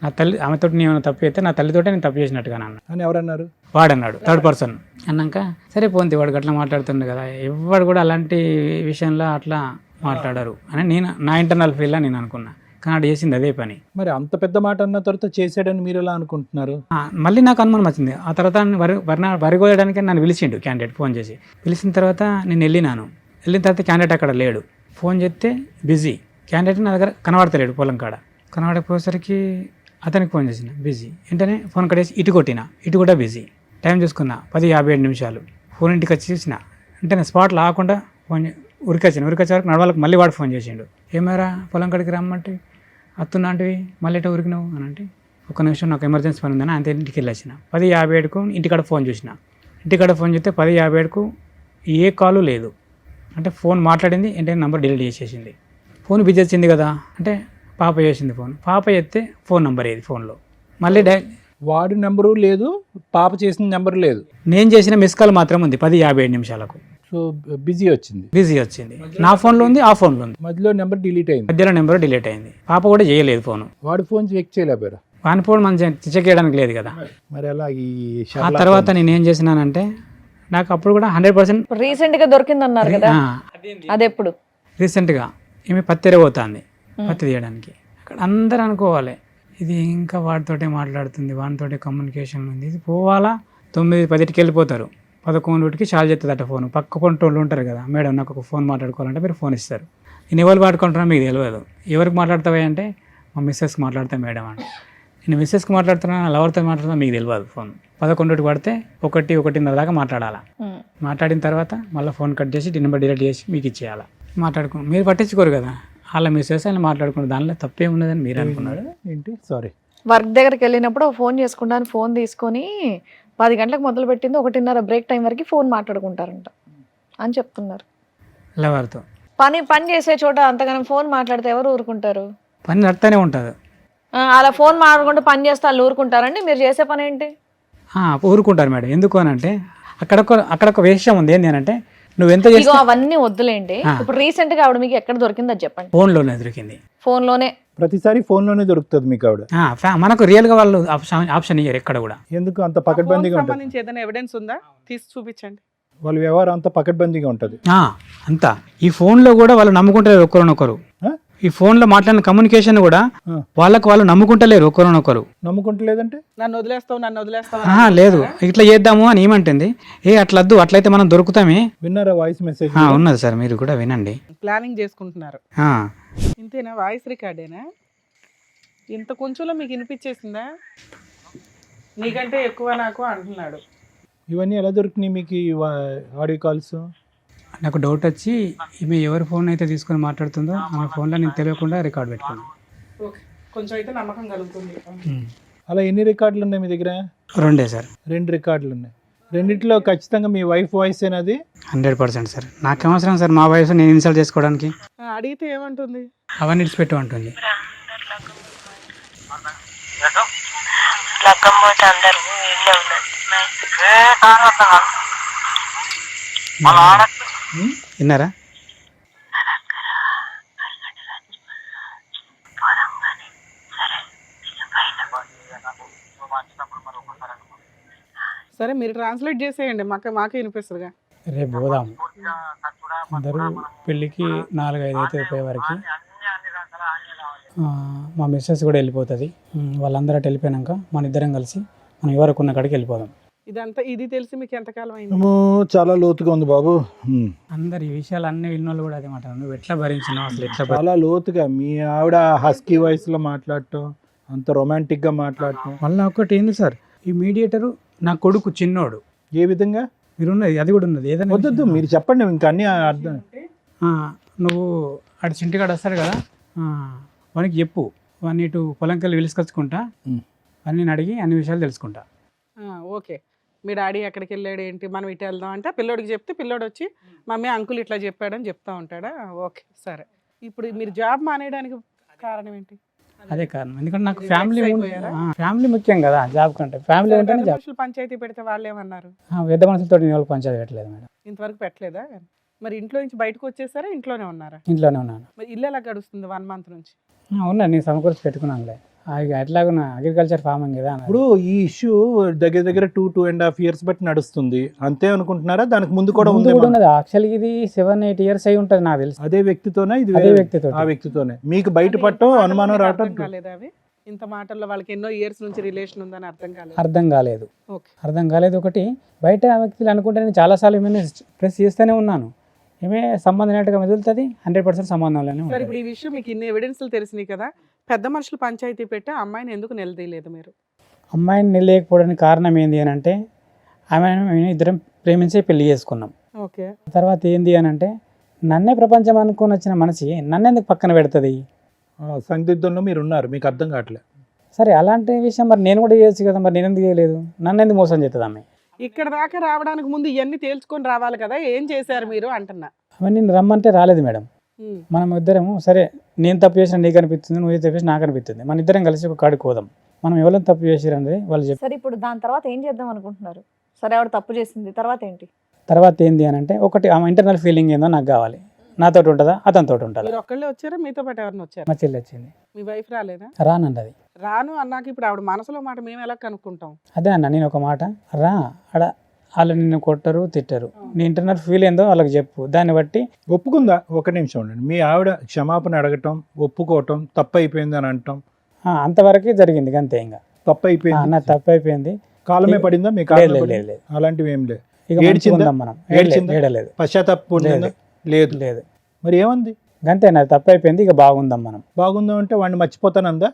Speaker 2: నా తల్లి ఆమెతో నేను ఏమైనా తప్పు చేస్తే నా తల్లితోటే నేను తప్పు చేసినట్టుగా అన్నాను
Speaker 4: అని ఎవరన్నారు?
Speaker 2: వాడన్నాడు, 3rd person అన్నాక సరే పోంది, వాడు అట్లా మాట్లాడుతుండే కదా, ఎవరు కూడా అలాంటి విషయంలో అట్లా మాట్లాడారు అని నేను నా ఇంటర్నల్ ఫీల్డ్లో నేను అనుకున్నా. కానీ ఆడు చేసింది అదే పని.
Speaker 4: మరి అంత పెద్ద మాట అన్న తర్వాత చేసాడని మీరు ఎలా అనుకుంటున్నారు?
Speaker 2: మళ్ళీ నాకు అనుమానం వచ్చింది. ఆ తర్వాత వరి కోయడానికి నన్ను పిలిచిండు క్యాండిడేట్, ఫోన్ చేసి. పిలిచిన తర్వాత నేను వెళ్ళిన తర్వాత క్యాండిడేట్ అక్కడ లేడు. ఫోన్ చేస్తే బిజీ, క్యాండిడేట్ నా దగ్గర కనబడతలేడు. పొలం కాడ కనబడకపోయేసరికి అతనికి ఫోన్ చేసిన, బిజీ. వెంటనే ఫోన్ కట్టేసి ఇటు కొట్టిన, ఇటు కూడా బిజీ. టైం చూసుకున్నా 10:57. ఫోన్ ఇంటికి వచ్చి చూసిన, వెంటనే స్పాట్లో ఆకుండా ఫోన్ ఉరికొచ్చిన వరకు నడవాళ్ళకి మళ్ళీ వాడు ఫోన్ చేసిండు. ఏమారా పొలం కాడికి రమ్మంటే అత్తున్నాంటివి మళ్ళీ ఎటో ఉరికినావు అని అంటే, ఒక్క నిమిషం నాకు ఎమర్జెన్సీ పని ఉందని అంతే ఇంటికి వెళ్ళొచ్చిన. 10:57కు ఇంటికాడ ఫోన్ చూసిన. ఇంటికాడ ఫోన్ చేస్తే 10:57కు ఏ కాలు లేదు. అంటే ఫోన్ మాట్లాడింది, వెంటనే నెంబర్ డిలీట్ చేసేసింది. ఫోన్ బిజీ వచ్చింది కదా అంటే పాప చేసింది ఫోన్. పాప చేస్తే ఫోన్ నెంబర్ ఏది ఫోన్లో, మళ్ళీ
Speaker 4: వాడి నెంబరు లేదు, పాప చేసిన నెంబర్ లేదు,
Speaker 2: నేను చేసిన మిస్ కాల్ మాత్రం ఉంది 10:57.
Speaker 4: సో బిజీ
Speaker 2: వచ్చింది. నా ఫోన్లో ఉంది, ఆ ఫోన్లో ఉంది.
Speaker 4: మధ్యలో నెంబర్ డిలీట్ అయింది.
Speaker 2: మధ్యలో నెంబర్ డిలీట్ అయింది. పాప కూడా చేయలేదు ఫోన్.
Speaker 4: వాడు ఫోన్ చెక్ చేయలేపారా?
Speaker 2: వాని ఫోన్ మనం చెక్ చేయడానికి లేదు కదా.
Speaker 4: మరి అలా
Speaker 2: ఆ తర్వాత నేను ఏం చేసినానంటే, నాకు అప్పుడు కూడా 100%
Speaker 1: రీసెంట్ గా దొరికింది అన్నారు కదా, అదెప్పుడు?
Speaker 2: రీసెంట్గా ఈమె పత్తి పోతుంది, పత్తి తీయడానికి. అక్కడ అందరూ అనుకోవాలి, ఇది ఇంకా వాడితోటే మాట్లాడుతుంది, వాడితోటే కమ్యూనికేషన్ ఉంది, ఇది పోవాలా. 9-10కి వెళ్ళిపోతారు, 11కి చాలు చేస్తుందట ఫోన్. పక్క పొంటోళ్ళు ఉంటారు కదా, మేడం నాకు ఒక ఫోన్ మాట్లాడుకోవాలంటే మీరు ఫోన్ ఇస్తారు. నేను ఎవరు వాడుకుంటున్నా మీకు తెలియదు. ఎవరికి మాట్లాడతావా అంటే మా మిస్సెస్కి మాట్లాడతా మేడం అంటే. నేను మిస్సెస్కి మాట్లాడుతున్నా, లవర్తో మాట్లాడుతున్నా మీకు తెలియదు. ఫోన్ 11కి పడితే 1-1:30 దాకా మాట్లాడాలా. మాట్లాడిన తర్వాత మళ్ళీ ఫోన్ కట్ చేసి నెంబర్ డిలీట్ చేసి మీకు ఇచ్చేయాలా. మాట్లాడుకున్నాం, మీరు పట్టించుకోరు కదా, వాళ్ళ మిస్సెస్ ఆయన మాట్లాడుకున్నారు, దానిలో తప్పే ఉన్నదని మీరు అనుకున్నారు
Speaker 4: ఏంటి? సారీ,
Speaker 1: వర్క్ దగ్గరికి వెళ్ళినప్పుడు ఫోన్ చేసుకుంటాను, ఫోన్ తీసుకొని 10 గంటలకు మొదలు పెట్టింది 1:30 బ్రేక్ టైం వరకు ఫోన్ మాట్లాడుకుంటారంట అని చెప్తున్నారు.
Speaker 2: లవర్తో.
Speaker 1: పని చేసే చోట అంతగానం ఫోన్ మాట్లాడితే ఎవరు ఊరుకుంటారు?
Speaker 2: పని నడుతూనే ఉంటుంది.
Speaker 1: అలా ఫోన్ మాట్లాడుకుంటూ పని చేస్తే వాళ్ళు ఊరుకుంటారండి? మీరు చేసే పని ఏంటి?
Speaker 2: ఊరుకుంటారు మేడం. ఎందుకు అని అంటే అక్కడ ఒక విషయం ఉంది. ఏంటి అని అంటే నువ్వు ఎంత
Speaker 1: ఇగో
Speaker 2: చేస్తే
Speaker 1: అవన్నీ వద్దులేండి. ఇప్పుడు రీసెంట్ గా ఆవిడ మీకు ఎక్కడ దొరికింది అది చెప్పండి.
Speaker 2: ఫోన్లోనే దొరికింది.
Speaker 1: ఫోన్ లోనే?
Speaker 4: ప్రతిసారి ఫోన్లోనే దొరుకుతుంది మీకు ఆవిడ.
Speaker 2: మనకు రియల్గా వాళ్ళు ఆప్షన్ ఇయ్యరు ఎక్కడ కూడా.
Speaker 4: ఎందుకు అంత పకడ్బందీగా ఉంటుంది?
Speaker 3: సంబంధించి ఏదైనా ఎవిడెన్స్ ఉందా తీసి చూపించండి.
Speaker 4: వాళ్ళ వ్యవహారం అంత పకడ్బందీగా ఉంటుంది.
Speaker 2: అంతా ఈ ఫోన్లో కూడా వాళ్ళు నమ్ముకుంటలేరు ఒకరినొకరు. ఈ ఫోన్లో మాట్లాడిన కమ్యూనికేషన్ కూడా వాళ్ళు నమ్ముకుంటలేరు ఒకరినొకరు.
Speaker 4: నమ్ముకుంటలేదంటే
Speaker 3: నన్ను వదిలేస్తావు
Speaker 2: లేదు ఇట్లా చేద్దాము అని ఏమంటుంది. అట్లద్దు, అట్లయితే మనం దొరుకుతామే.
Speaker 4: విన్నారా వాయిస్ మెసేజ్?
Speaker 2: ఉన్నది సార్, మీరు కూడా వినండి.
Speaker 3: ప్లానింగ్ చేసుకుంటున్నారు. ఇంతేనా? వాయిస్ రికార్డేనా? ఇంత కొంచెంలో మీకు వినిపించేసిందా? నీకంటే ఎక్కువ నాకు అంటున్నాడు.
Speaker 4: ఇవన్నీ ఎలా దొరికినాయి మీకు ఈ ఆడియో కాల్స్?
Speaker 2: నాకు డౌట్ వచ్చి ఈమె ఎవరి ఫోన్ అయితే తీసుకొని మాట్లాడుతుందో ఆ ఫోన్లో నేను తెలియకుండా రికార్డ్ పెట్టుకున్నాను.
Speaker 3: ఓకే, కొంచెం అయితే నమ్మకం కలుగుతుంది.
Speaker 4: అలా ఎన్ని రికార్డులు ఉన్నాయి మీ దగ్గర?
Speaker 2: 2 సార్.
Speaker 4: 2 రికార్డులు ఉన్నాయి. రెండిట్లో ఖచ్చితంగా మీ వైఫ్ వాయిస్ ఏనది?
Speaker 2: 100% సార్. నాకేం అవసరం సార్ మా వైఫ్ నేను ఇన్సల్ట్ చేసుకోవడానికి?
Speaker 3: అడిగితే ఏమంటుంది?
Speaker 2: అవన్నీ ఇడిచిపెట్టు అంటుంది. విన్నారా?
Speaker 3: సరే మీరు ట్రాన్స్లేట్ చేసేయండి, మాకే వినిపిస్తుందిగా.
Speaker 2: రేపు పోదాం అందరూ పెళ్ళికి 4-5 అయితే అయిపోయే వరకు. మా మిస్సెస్ కూడా వెళ్ళిపోతుంది. వాళ్ళందరూ అటు వెళ్ళిపోయాక మన ఇద్దరం కలిసి మనం ఎవరికి ఉన్న కాడికి వెళ్ళిపోదాం.
Speaker 3: ఇదంతా ఇది తెలిసి మీకు ఎంతకాలం అయింది?
Speaker 4: చాలా లోతుగా ఉంది బాబు.
Speaker 2: అందరు ఈ విషయాలు అన్ని విన్నోళ్ళు కూడా అదే మాట. నువ్వు ఎట్లా భరించినావు అసలు? ఎట్లా
Speaker 4: చాలా లోతుగా మీ ఆవిడ హస్కీ వాయిస్ లో మాట్లాడటం, అంత రొమాంటిక్ గా మాట్లాడటం.
Speaker 2: మళ్ళీ ఒకటి ఏంది సార్, ఈ మీడియేటరు నా కొడుకు చిన్నోడు.
Speaker 4: ఏ విధంగా?
Speaker 2: మీరు ఉన్నది అది కూడా ఉన్నది. ఏదైనా
Speaker 4: వద్దు మీరు చెప్పండి, ఇంకా అన్ని అర్థం.
Speaker 2: నువ్వు అటు చింటికాడు వస్తాడు కదా, వానికి చెప్పు. వాడిని ఇటు పొలంకెళ్ళి పిలుచుకొచ్చుకుంటా, వాడిని నేను అడిగి అన్ని విషయాలు తెలుసుకుంటా.
Speaker 3: ఓకే, మీ డాడీ ఎక్కడికి వెళ్ళాడు ఏంటి, మనం ఇటు వెళ్దాం అంటే పిల్లోడికి చెప్తే పిల్లోడు వచ్చి మమ్మీ అంకుల్ ఇట్లా చెప్పాడని చెప్తా ఉంటాడా? ఓకే సరే. ఇప్పుడు మీరు జాబ్ మానేయడానికి కారణం ఏంటి?
Speaker 2: అదే కారణం. ఎందుకంటే నాకు ఫ్యామిలీ ముఖ్యం కదా జాబ్ కంటే. ఫ్యామిలీ ఉంటేనే జాబ్.
Speaker 3: పంచాయతీ పెడితే వాళ్ళు ఏమన్నారు?
Speaker 2: పెద్ద మనుషులతో నేను వాళ్ళకి పంచాయతీ పెట్టలేదు మేడం.
Speaker 3: ఇంతవరకు పెట్టలేదా? మరి ఇంట్లో నుంచి బయటకు వచ్చేసారా ఇంట్లోనే ఉన్నారా?
Speaker 2: ఇంట్లోనే ఉన్నాను.
Speaker 3: మరి ఇల్లు ఎలా గడుస్తుంది 1 month నుంచి?
Speaker 2: ఉన్నా, నేను సమకూర్చి పెట్టుకున్నానులే. ఎట్లాగున్నా అగ్రికల్చర్ ఫార్మింగ్ కదా.
Speaker 4: ఇప్పుడు ఈ ఇష్యూ దగ్గర 2.5 years బట్టి నడుస్తుంది అంతే అనుకుంటున్నారా? దానికి ముందు కూడా ఉంది?
Speaker 2: యాక్చువల్లీ ఇది 7-8 years అయి ఉంటుంది నాకు తెలిసి.
Speaker 4: అదే వ్యక్తితోనే ఇది?
Speaker 2: అదే వ్యక్తితో.
Speaker 4: ఆ వ్యక్తితోనే మీకు బయటపడటం, అనుమానం రావటం
Speaker 3: కాలేదా? అవి ఇంత మాటల్లో వాళ్ళకి ఎన్నో ఇయర్స్ నుంచి రిలేషన్ ఉందని
Speaker 2: అర్థం కాలేదు. ఒకటి బయట వ్యక్తులు అనుకుంటే నేను చాలాసార్లు ఏమైనా ప్రెస్ చేస్తూనే ఉన్నాను. ఏమే సంబంధం లేనట్టుగా మెదులుతుంది. 100% సంబంధంలోనే.
Speaker 3: సరే, ఇప్పుడు ఈ విషయం మీకు ఇన్ని ఎవిడెన్స్లు తెలిసినాయి కదా, పెద్ద మనుషులు పంచాయతీ పెట్టి అమ్మాయిని ఎందుకు నిలదీయలేదు మీరు?
Speaker 2: అమ్మాయిని నిలదీయకపోవడానికి కారణం ఏంది అని అంటే, ఆమె ఇద్దరం ప్రేమించే పెళ్లి చేసుకున్నాం.
Speaker 3: ఓకే.
Speaker 2: తర్వాత ఏంది అని అంటే, నన్నే ప్రపంచం అనుకుని వచ్చిన మనిషి నన్ను ఎందుకు పక్కన పెడుతుంది?
Speaker 4: సందిగ్ధంలో మీరు ఉన్నారు, మీకు అర్థం కావట్లేదు.
Speaker 2: సరే, అలాంటి విషయం మరి నేను కూడా చేయొచ్చు కదా, మరి నేను ఎందుకు చేయలేదు? నన్ను ఎందుకు మోసం చేస్తుంది ఆమె?
Speaker 3: ఇక్కడ దాకా రావడానికి ముందు ఇవన్నీ తేల్చుకొని రావాలి కదా, ఏం చేశారు మీరు అంటున్నా.
Speaker 2: అవన్నీ నేను రమ్మంటే రాలేదు మేడం. మనం ఇద్దరము సరే, నేను తప్పు చేసిన నీకు అనిపిస్తుంది, నువ్వు తప్పు చేసి నాకు అనిపిస్తుంది, మన ఇద్దరం కలిసి ఒక కాడికి పోదాం. మనం ఎవరైనా తప్పు చేసారు అనేది వాళ్ళు చెప్పారు.
Speaker 1: సరే, ఇప్పుడు దాని తర్వాత ఏం చేద్దాం అనుకుంటున్నారు? సరే, ఆవిడ తప్పు చేసింది, తర్వాత ఏంటి?
Speaker 2: తర్వాత ఏంది అని అంటే, ఒకటి ఆమె ఇంటర్నల్ ఫీలింగ్ ఏందో నాకు కావాలి. నాతో ఉంటుందా, అతనితో ఉంటుందా?
Speaker 3: మీరు ఒక్కళ్ళే వచ్చారా, మీతో పాటు ఎవరిని వచ్చారు?
Speaker 2: మా చెల్లి వచ్చింది.
Speaker 3: మీ వైఫ్ రాలేదా?
Speaker 2: రానండి. అది
Speaker 3: రాను అన్నాక ఇప్పుడు ఆవిడ మనసులో మాట మేము ఎలా కనుక్కుంటాం?
Speaker 2: అదే అన్న, నేను ఒక మాట రా అడ, వాళ్ళు నిన్ను కొట్టరు తిట్టరు, నీ ఇంటర్నల్ ఫీల్ ఏందో వాళ్ళకి చెప్పు, దాన్ని బట్టి
Speaker 4: ఒప్పుకుందా? ఒక నిమిషం ఉండండి. మీ ఆవిడ క్షమాపణ అడగటం, ఒప్పుకోవటం, తప్పు అయిపోయింది అని అంటాం,
Speaker 2: అంతవరకే జరిగింది. అంతే, ఇంకా
Speaker 4: తప్పు అయిపోయింది,
Speaker 2: నా తప్పు అయిపోయింది.
Speaker 4: కాలమే పడిందా మీకు?
Speaker 2: లేదు,
Speaker 4: అలాంటివి ఏం లేదు.
Speaker 2: ఏడ్చిందా? మనం ఏడలేదు.
Speaker 4: పశ్చాత్తాపం లేదు. మరి ఏముంది?
Speaker 2: అంతే, నాది తప్పు అయిపోయింది, ఇక బాగుందాం మనం.
Speaker 4: బాగుందాం అంటే వాడిని మర్చిపోతానందా?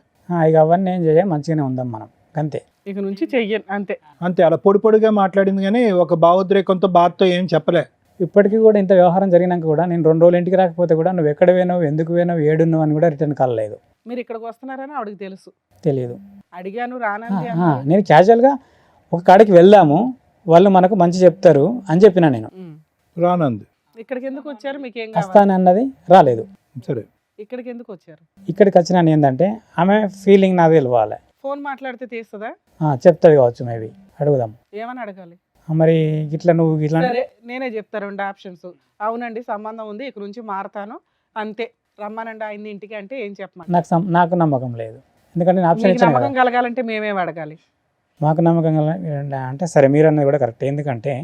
Speaker 2: ఇక అవన్నీ ఏం చేయ, మంచిగానే ఉందాం మనం. అంతే,
Speaker 3: ఇక నుంచి చెయ్యను. అంతే.
Speaker 4: అలా పొడిగా మాట్లాడింది కానీ ఒక భావోద్రేకంతో బాధతో ఏం చెప్పలే.
Speaker 2: ఇప్పటికీ కూడా ఇంత వ్యవహారం జరిగినాక కూడా నేను 2 రోజులు ఇంటికి రాకపోతే కూడా నువ్వు ఎక్కడ పోయినావు, ఎందుకు పోయినావు, ఏడున్నావు అని కూడా రిటర్న్ కాల్ లేదు.
Speaker 3: మీరు ఇక్కడికి వస్తున్నారని ఆవిడకి తెలుసు?
Speaker 2: తెలియదు.
Speaker 3: అడిగాను, రానండి.
Speaker 2: నేను క్యాజువల్గా ఒక కాడికి వెళ్దాము, వాళ్ళు మనకు మంచి చెప్తారు అని చెప్పినా నేను.
Speaker 4: రానంది.
Speaker 3: ఇక్కడికి ఎందుకు వచ్చారు? మీకు ఏం కావాలి?
Speaker 2: వస్తాను అన్నది రాలేదు.
Speaker 4: సరే
Speaker 3: ఇక్కడికి ఎందుకు వచ్చారు?
Speaker 2: ఇక్కడికి వచ్చినాను ఏంటంటే ఆమె ఫీలింగ్ నాది తెలియాలి.
Speaker 3: ఫోన్ మాట్లాడితే తీస్తుందా?
Speaker 2: చెప్తుంది కావచ్చు, మేబీ అడుగుదాం.
Speaker 3: ఏమని అడగాలి?
Speaker 2: మరి ఇట్లా నువ్వు ఇట్లా
Speaker 3: సరే నేనే చెప్తా 2 ఆప్షన్స్. అవునండి సంబంధం ఉంది, ఇక్కడ నుంచి మారతాను అంతే, రమ్మనండి ఆయన్ని ఇంటికి అంటే ఏం చెప్పమని?
Speaker 2: నాకు నమ్మకం లేదు. ఎందుకంటే నేను ఆప్షన్
Speaker 3: మీకు
Speaker 2: ఇచ్చాను
Speaker 3: నమ్మకం
Speaker 2: కదా.
Speaker 3: కలగాలంటే మేమేం అడగాలి?
Speaker 2: మాకు నమ్మకం అంటే సరే మీరు అన్నది కూడా కరెక్ట్. ఎందుకంటే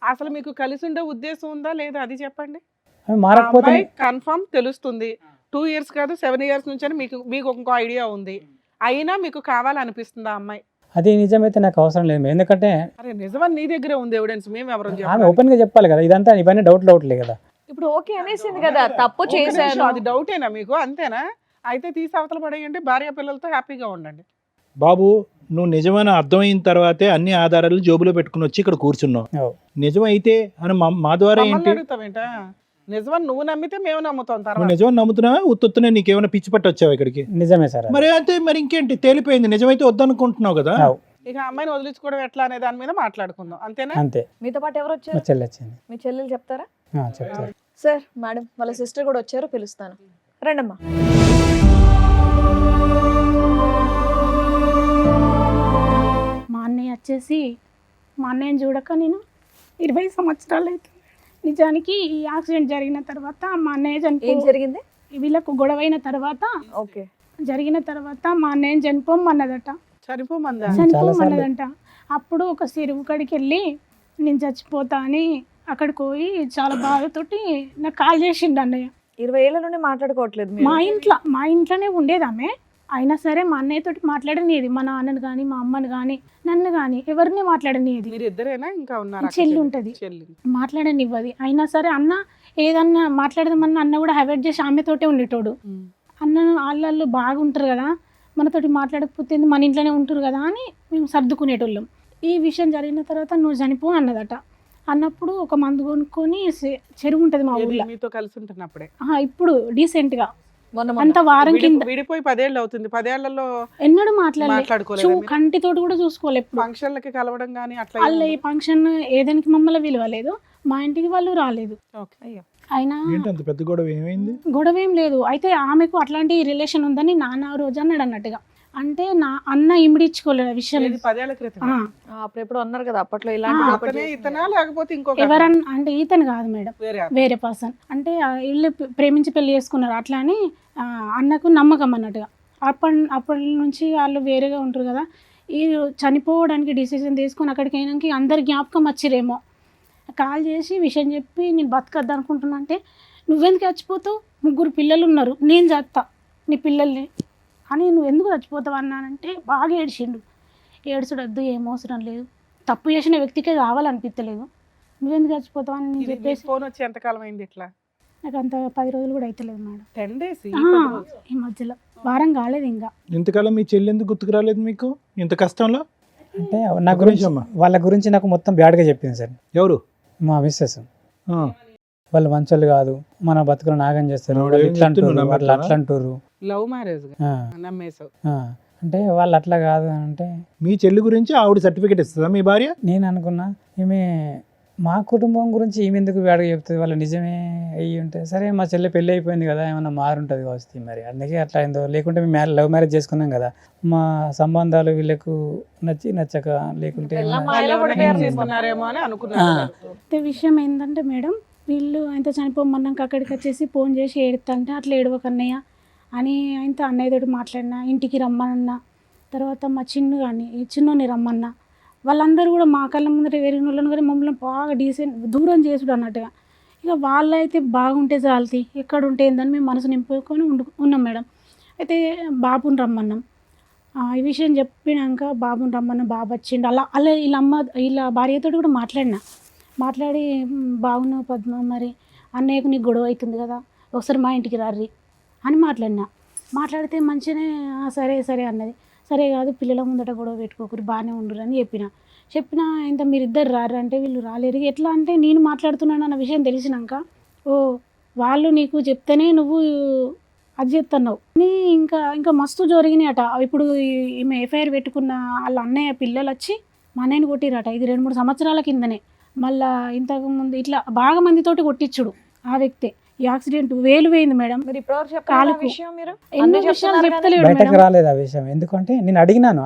Speaker 3: అసలు మీకు కలిసి ఉండే ఉద్దేశం ఉందా లేదా అది చెప్పండి.
Speaker 2: అవి మారకపోతే
Speaker 3: కన్ఫర్మ్ తెలుస్తుంది. 2 ఇయర్స్ కాదు 7 ఇయర్స్ నుంచి అని మీకు ఇంకో ఐడియా ఉంది. అయినా మీకు కావాలనిపిస్తుందా అమ్మాయి?
Speaker 2: అది నిజమైతే నాకు అవసరం లేదు. ఎందుకంటే
Speaker 3: అరే నిజమని నీ దగ్గరే ఉంది ఎవిడెన్స్, మేము ఎవరు
Speaker 2: ఆమె ఓపెన్ గా చెప్పాలి కదా. ఇదంతా ఇవన్నీ డౌట్లే కదా.
Speaker 1: ఇప్పుడు ఓకే అనేసింది కదా, తప్పు చేశాను.
Speaker 3: అది డౌటేనా మీకు? అంతేనా? అయితే తీసి అవతల పడేయండి, భార్య పిల్లలతో హ్యాపీగా ఉండండి.
Speaker 4: బాబు, నువ్వు నిజమని అర్థమైన తర్వాతే అన్ని ఆధారాలు జోబులో పెట్టుకుని వచ్చి ఇక్కడ కూర్చున్నావు.
Speaker 2: ఓ.
Speaker 4: నిజమైతే అని మా ద్వారా
Speaker 3: మమ్మల్ని
Speaker 4: ఏంటి?
Speaker 3: అడుగుతావేంటా? నిజమని నువ్వు నమ్మితే మేము నమ్ముతాం.
Speaker 4: నువ్వు
Speaker 3: తర్వాత
Speaker 4: నిజమని నమ్ముతున్నావా? ఉత్తొత్తునే నీకేమైనా పిచ్చి పట్టి వచ్చావు ఇక్కడికి?
Speaker 2: నిజమే సార్.
Speaker 4: మరి అయితే మరి ఇంకేంటి, తేలిపోయింది. నిజమైతే వద్దనుకుంటున్నావు కదా.
Speaker 2: అవు.
Speaker 3: ఇక అమ్మాయిని వదిలించుకోవడం ఎట్లా అనే దాని మీద మాట్లాడుకుందాం, అంతేనా?
Speaker 2: అంతే.
Speaker 1: మీతో పాటు ఎవరు
Speaker 2: మా
Speaker 1: వచ్చారు?
Speaker 2: చెల్లి వచ్చింది.
Speaker 1: మీ చెల్లెలు చెప్తారా?
Speaker 2: చెప్తారు.
Speaker 1: సార్ మేడం వాళ్ళ సిస్టర్ కూడా వచ్చారు, పిలుస్తాను. రండమ్మా.
Speaker 5: మా అన్నయ్య వచ్చేసి, మా అన్నయ్యని చూడక నేను 20 సంవత్సరాలు అవుతుంది. నిజానికి ఈ యాక్సిడెంట్ జరిగిన తర్వాత మా అన్నయ్య
Speaker 1: ఏం జరిగింది?
Speaker 5: వీళ్ళకు గొడవైన తర్వాత
Speaker 1: ఓకే.
Speaker 5: జరిగిన తర్వాత మా అన్నయ్యని చనిపోమన్నదట.
Speaker 3: చనిపోమందా?
Speaker 5: చనిపోమన్నదంట. అప్పుడు ఒక చెరువు కాడికి వెళ్ళి నేను చచ్చిపోతా అని అక్కడికి పోయి చాలా బాధతోటి నాకు కాల్ చేసిండు అన్నయ్య.
Speaker 1: 20 ఏళ్ల నుండి మాట్లాడుకోవట్లేదు మీరు?
Speaker 5: మా ఇంట్లోనే ఉండేది ఆమె. అయినా సరే మా అన్నయ్యతోటి మాట్లాడనిది, మా నాన్నని కానీ మా అమ్మని కానీ నన్ను కానీ ఎవరిని మాట్లాడనిది.
Speaker 3: మీరు ఇద్దరేనా ఇంకా ఉన్నారు?
Speaker 5: చెల్లి ఉంటది, మాట్లాడనివ్వది. అయినా సరే అన్న ఏదన్నా మాట్లాడదామన్నా అన్న కూడా అవాయిడ్ చేసి ఆమెతోటే ఉండేటోడు. అన్న వాళ్ళు బాగుంటారు కదా, మనతోటి మాట్లాడకపోతే మన ఇంట్లోనే ఉంటారు కదా అని మేము సర్దుకునేటోళ్ళం. ఈ విషయం జరిగిన తర్వాత నువ్వు చనిపో అన్నదట. అన్నప్పుడు ఒక మందు కొనుక్కొని చెరువు ఉంటుంది మా ఊర్లో,
Speaker 3: మీతో కలిసి ఉంటున్నప్పుడే.
Speaker 5: ఇప్పుడు డీసెంట్గా
Speaker 1: మొన్న
Speaker 5: అంత వారం కింద.
Speaker 3: విడిపోయి 10 ఏళ్ళు అవుతుంది. 10 ఏళ్లలో
Speaker 5: ఎన్నడూ మాట్లాడలేదు,
Speaker 3: మాట్లాడుకోలేదు.
Speaker 5: కంటితోటి కూడా చూసుకోలేదు.
Speaker 3: ఫంక్షన్లకి కలవడం కానీ అట్లా
Speaker 5: వాళ్ళు ఈ ఫంక్షన్ ఏదానికి మమ్మల్ని విలువలేదు, మా ఇంటికి వాళ్ళు రాలేదు.
Speaker 3: అయ్యో.
Speaker 5: అయినా
Speaker 4: ఏంటి అంత పెద్ద గొడవ ఏమైంది?
Speaker 5: గొడవ ఏం లేదు. అయితే ఆమెకు అట్లాంటి రిలేషన్ ఉందని నాన్న రోజు అన్నాడు అన్నట్టుగా. అంటే నా అన్న ఇమిడించుకోలేదు విషయం.
Speaker 3: 10 ఏళ్ల క్రితం
Speaker 1: అప్పుడు ఎప్పుడు అన్నారు కదా అప్పట్లో ఇలాంటి
Speaker 3: అతనే ఇతనా లేకపోతే ఇంకొక
Speaker 5: ఎవరన్నా అంటే ఈతను కాదు మేడం,
Speaker 3: వేరే
Speaker 5: వేరే పర్సన్. అంటే వీళ్ళు ప్రేమించి పెళ్లి చేసుకున్నారు. అట్లా అని అన్నకు నమ్మకం అన్నట్టుగా. అప్పటి నుంచి వాళ్ళు వేరేగా ఉంటారు కదా. ఈ చనిపోవడానికి డిసిజన్ తీసుకొని అక్కడికి అయినాక అందరు జ్ఞాపకం వచ్చిరేమో. కాల్ చేసి విషయం చెప్పి నేను బతకద్దు అనుకుంటున్నా అంటే, నువ్వెందుకు చచ్చిపోతావు, 3 పిల్లలు ఉన్నారు, నేను చేస్తా నీ పిల్లల్ని అని, నువ్వు ఎందుకు చచ్చిపోతావు అన్నానంటే బాగా ఏడ్చిండు. ఏడ్చుడొద్దు, ఏం అవసరం లేదు, తప్పు చేసిన వ్యక్తికే కావాలనిపించలేదు, నువ్వెందుకు చచ్చిపోతావు అని నేను చెప్పేసి.
Speaker 3: ఫోన్ వచ్చి ఎంతకాలం అయింది ఇట్లా?
Speaker 5: నాకు అంత 10 రోజులు కూడా అవుతలేదు మేడం.
Speaker 3: 10 days
Speaker 5: ఈ మధ్యలో వారం కాలేదు ఇంకా.
Speaker 4: ఇంతకాలం మీ చెల్లి ఎందుకు గుర్తుకు రాలేదు మీకు ఇంత కష్టంలో?
Speaker 2: అంటే నా గురించి వాళ్ళ గురించి నాకు మొత్తం బ్యాడ్గా చెప్పింది సార్.
Speaker 4: ఎవరు?
Speaker 2: మా మిస్సెస్.
Speaker 4: ఆ.
Speaker 2: వాళ్ళు మంచోళ్ళు కాదు, మన బతుకులు నాగం చేస్తారు,
Speaker 4: ఆవిడ
Speaker 2: వాళ్ళు
Speaker 4: ఏం
Speaker 2: ఇట్లా అంటారు,
Speaker 4: చెప్తుందో
Speaker 2: వాళ్ళు అట్లా అంటారు.
Speaker 3: లవ్ మ్యారేజ్ నమ్మేసావు.
Speaker 2: అంటే వాళ్ళు అట్లా కాదు అంటే
Speaker 4: మీ చెల్లి గురించి ఆవిడ సర్టిఫికేట్ ఇస్తుందా మీ భార్య?
Speaker 2: నేను అనుకున్నా ఈమె మా కుటుంబం గురించి ఈమె ఎందుకు బ్యాడ్గా చెప్తుంది, వాళ్ళు నిజమే అయ్యి ఉంటే సరే మా చెల్లె పెళ్ళి అయిపోయింది కదా, ఏమన్నా మారుంటుంది కావచ్చు మరి, అందుకే అట్లా అయిందో. లేకుంటే మేము లవ్ మ్యారేజ్ చేసుకున్నాం కదా, మా సంబంధాలు వీళ్ళకు నచ్చక లేకుంటే
Speaker 3: చేసుకున్నారేమో అని అనుకున్నాను.
Speaker 5: అయితే విషయం ఏంటంటే మేడం, వీళ్ళు ఆయన చనిపోమన్నాక అక్కడికి వచ్చేసి ఫోన్ చేసి ఏడుతుంటే అట్లా ఏడవకన్నయ్య అని ఆయనతో అన్నయ్యతోటి మాట్లాడినా, ఇంటికి రమ్మన్నా. తర్వాత మా చిన్నోని రమ్మన్నా. వాళ్ళందరూ కూడా మా కళ్ళ ముందర వేరిన వాళ్ళని కానీ మమ్మల్ని బాగా దూరం చేసుడు అన్నట్టుగా. ఇక వాళ్ళైతే బాగుంటే చాలతి, ఎక్కడ ఉంటే ఏందని మేము మనసు నింపుకొని ఉన్నాం మేడం. అయితే బాబుని రమ్మన్నాం. ఈ విషయం చెప్పినాక బాబుని రమ్మన్నా, బాబు వచ్చిండు. అలా వీళ్ళ భార్యతో కూడా మాట్లాడి బాగున్నావు పద్మ, మరి అన్నయ్యకు నీకు గొడవ అవుతుంది కదా, ఒకసారి మా ఇంటికి రారి అని మాట్లాడితే మంచిగానే సరే అన్నది. సరే కాదు, పిల్లల ముందట గొడవ పెట్టుకోకూరి, బాగానే ఉండరు అని చెప్పిన ఇంత మీరిద్దరు రారు అంటే వీళ్ళు రాలేరు. ఎట్లా అంటే నేను మాట్లాడుతున్నాను అన్న విషయం తెలిసినాక, ఓ వాళ్ళు నీకు చెప్తేనే నువ్వు అది చెప్తున్నావు అని ఇంకా మస్తు జరిగినాయట. ఇప్పుడు ఈమె ఎఫ్ఐఆర్ పెట్టుకున్న వాళ్ళ అన్నయ్య పిల్లలు వచ్చి మా అన్నయ్యని కొట్టిరట. ఇది 2-3 సంవత్సరాల కిందనే. మళ్ళా ఇంతకు ముందు ఇట్లా బాగా మందితోటి కొట్టించుడు ఆ వ్యక్తి. ఈ యాక్సిడెంట్ వేలు పోయింది మేడం.
Speaker 1: మీరు ఇప్పటివరకు చెప్పాలి
Speaker 5: కాలుకు.
Speaker 1: విషయం మీరు
Speaker 5: ఎన్నో
Speaker 1: అన్నీ
Speaker 5: విషయాలు
Speaker 1: చెప్తున్నారు కానీ
Speaker 5: చెప్తలేడు
Speaker 2: బయటకు
Speaker 5: మేడం.
Speaker 2: రాలేదు ఆ విషయం. ఎందుకంటే నేను అడిగినాను,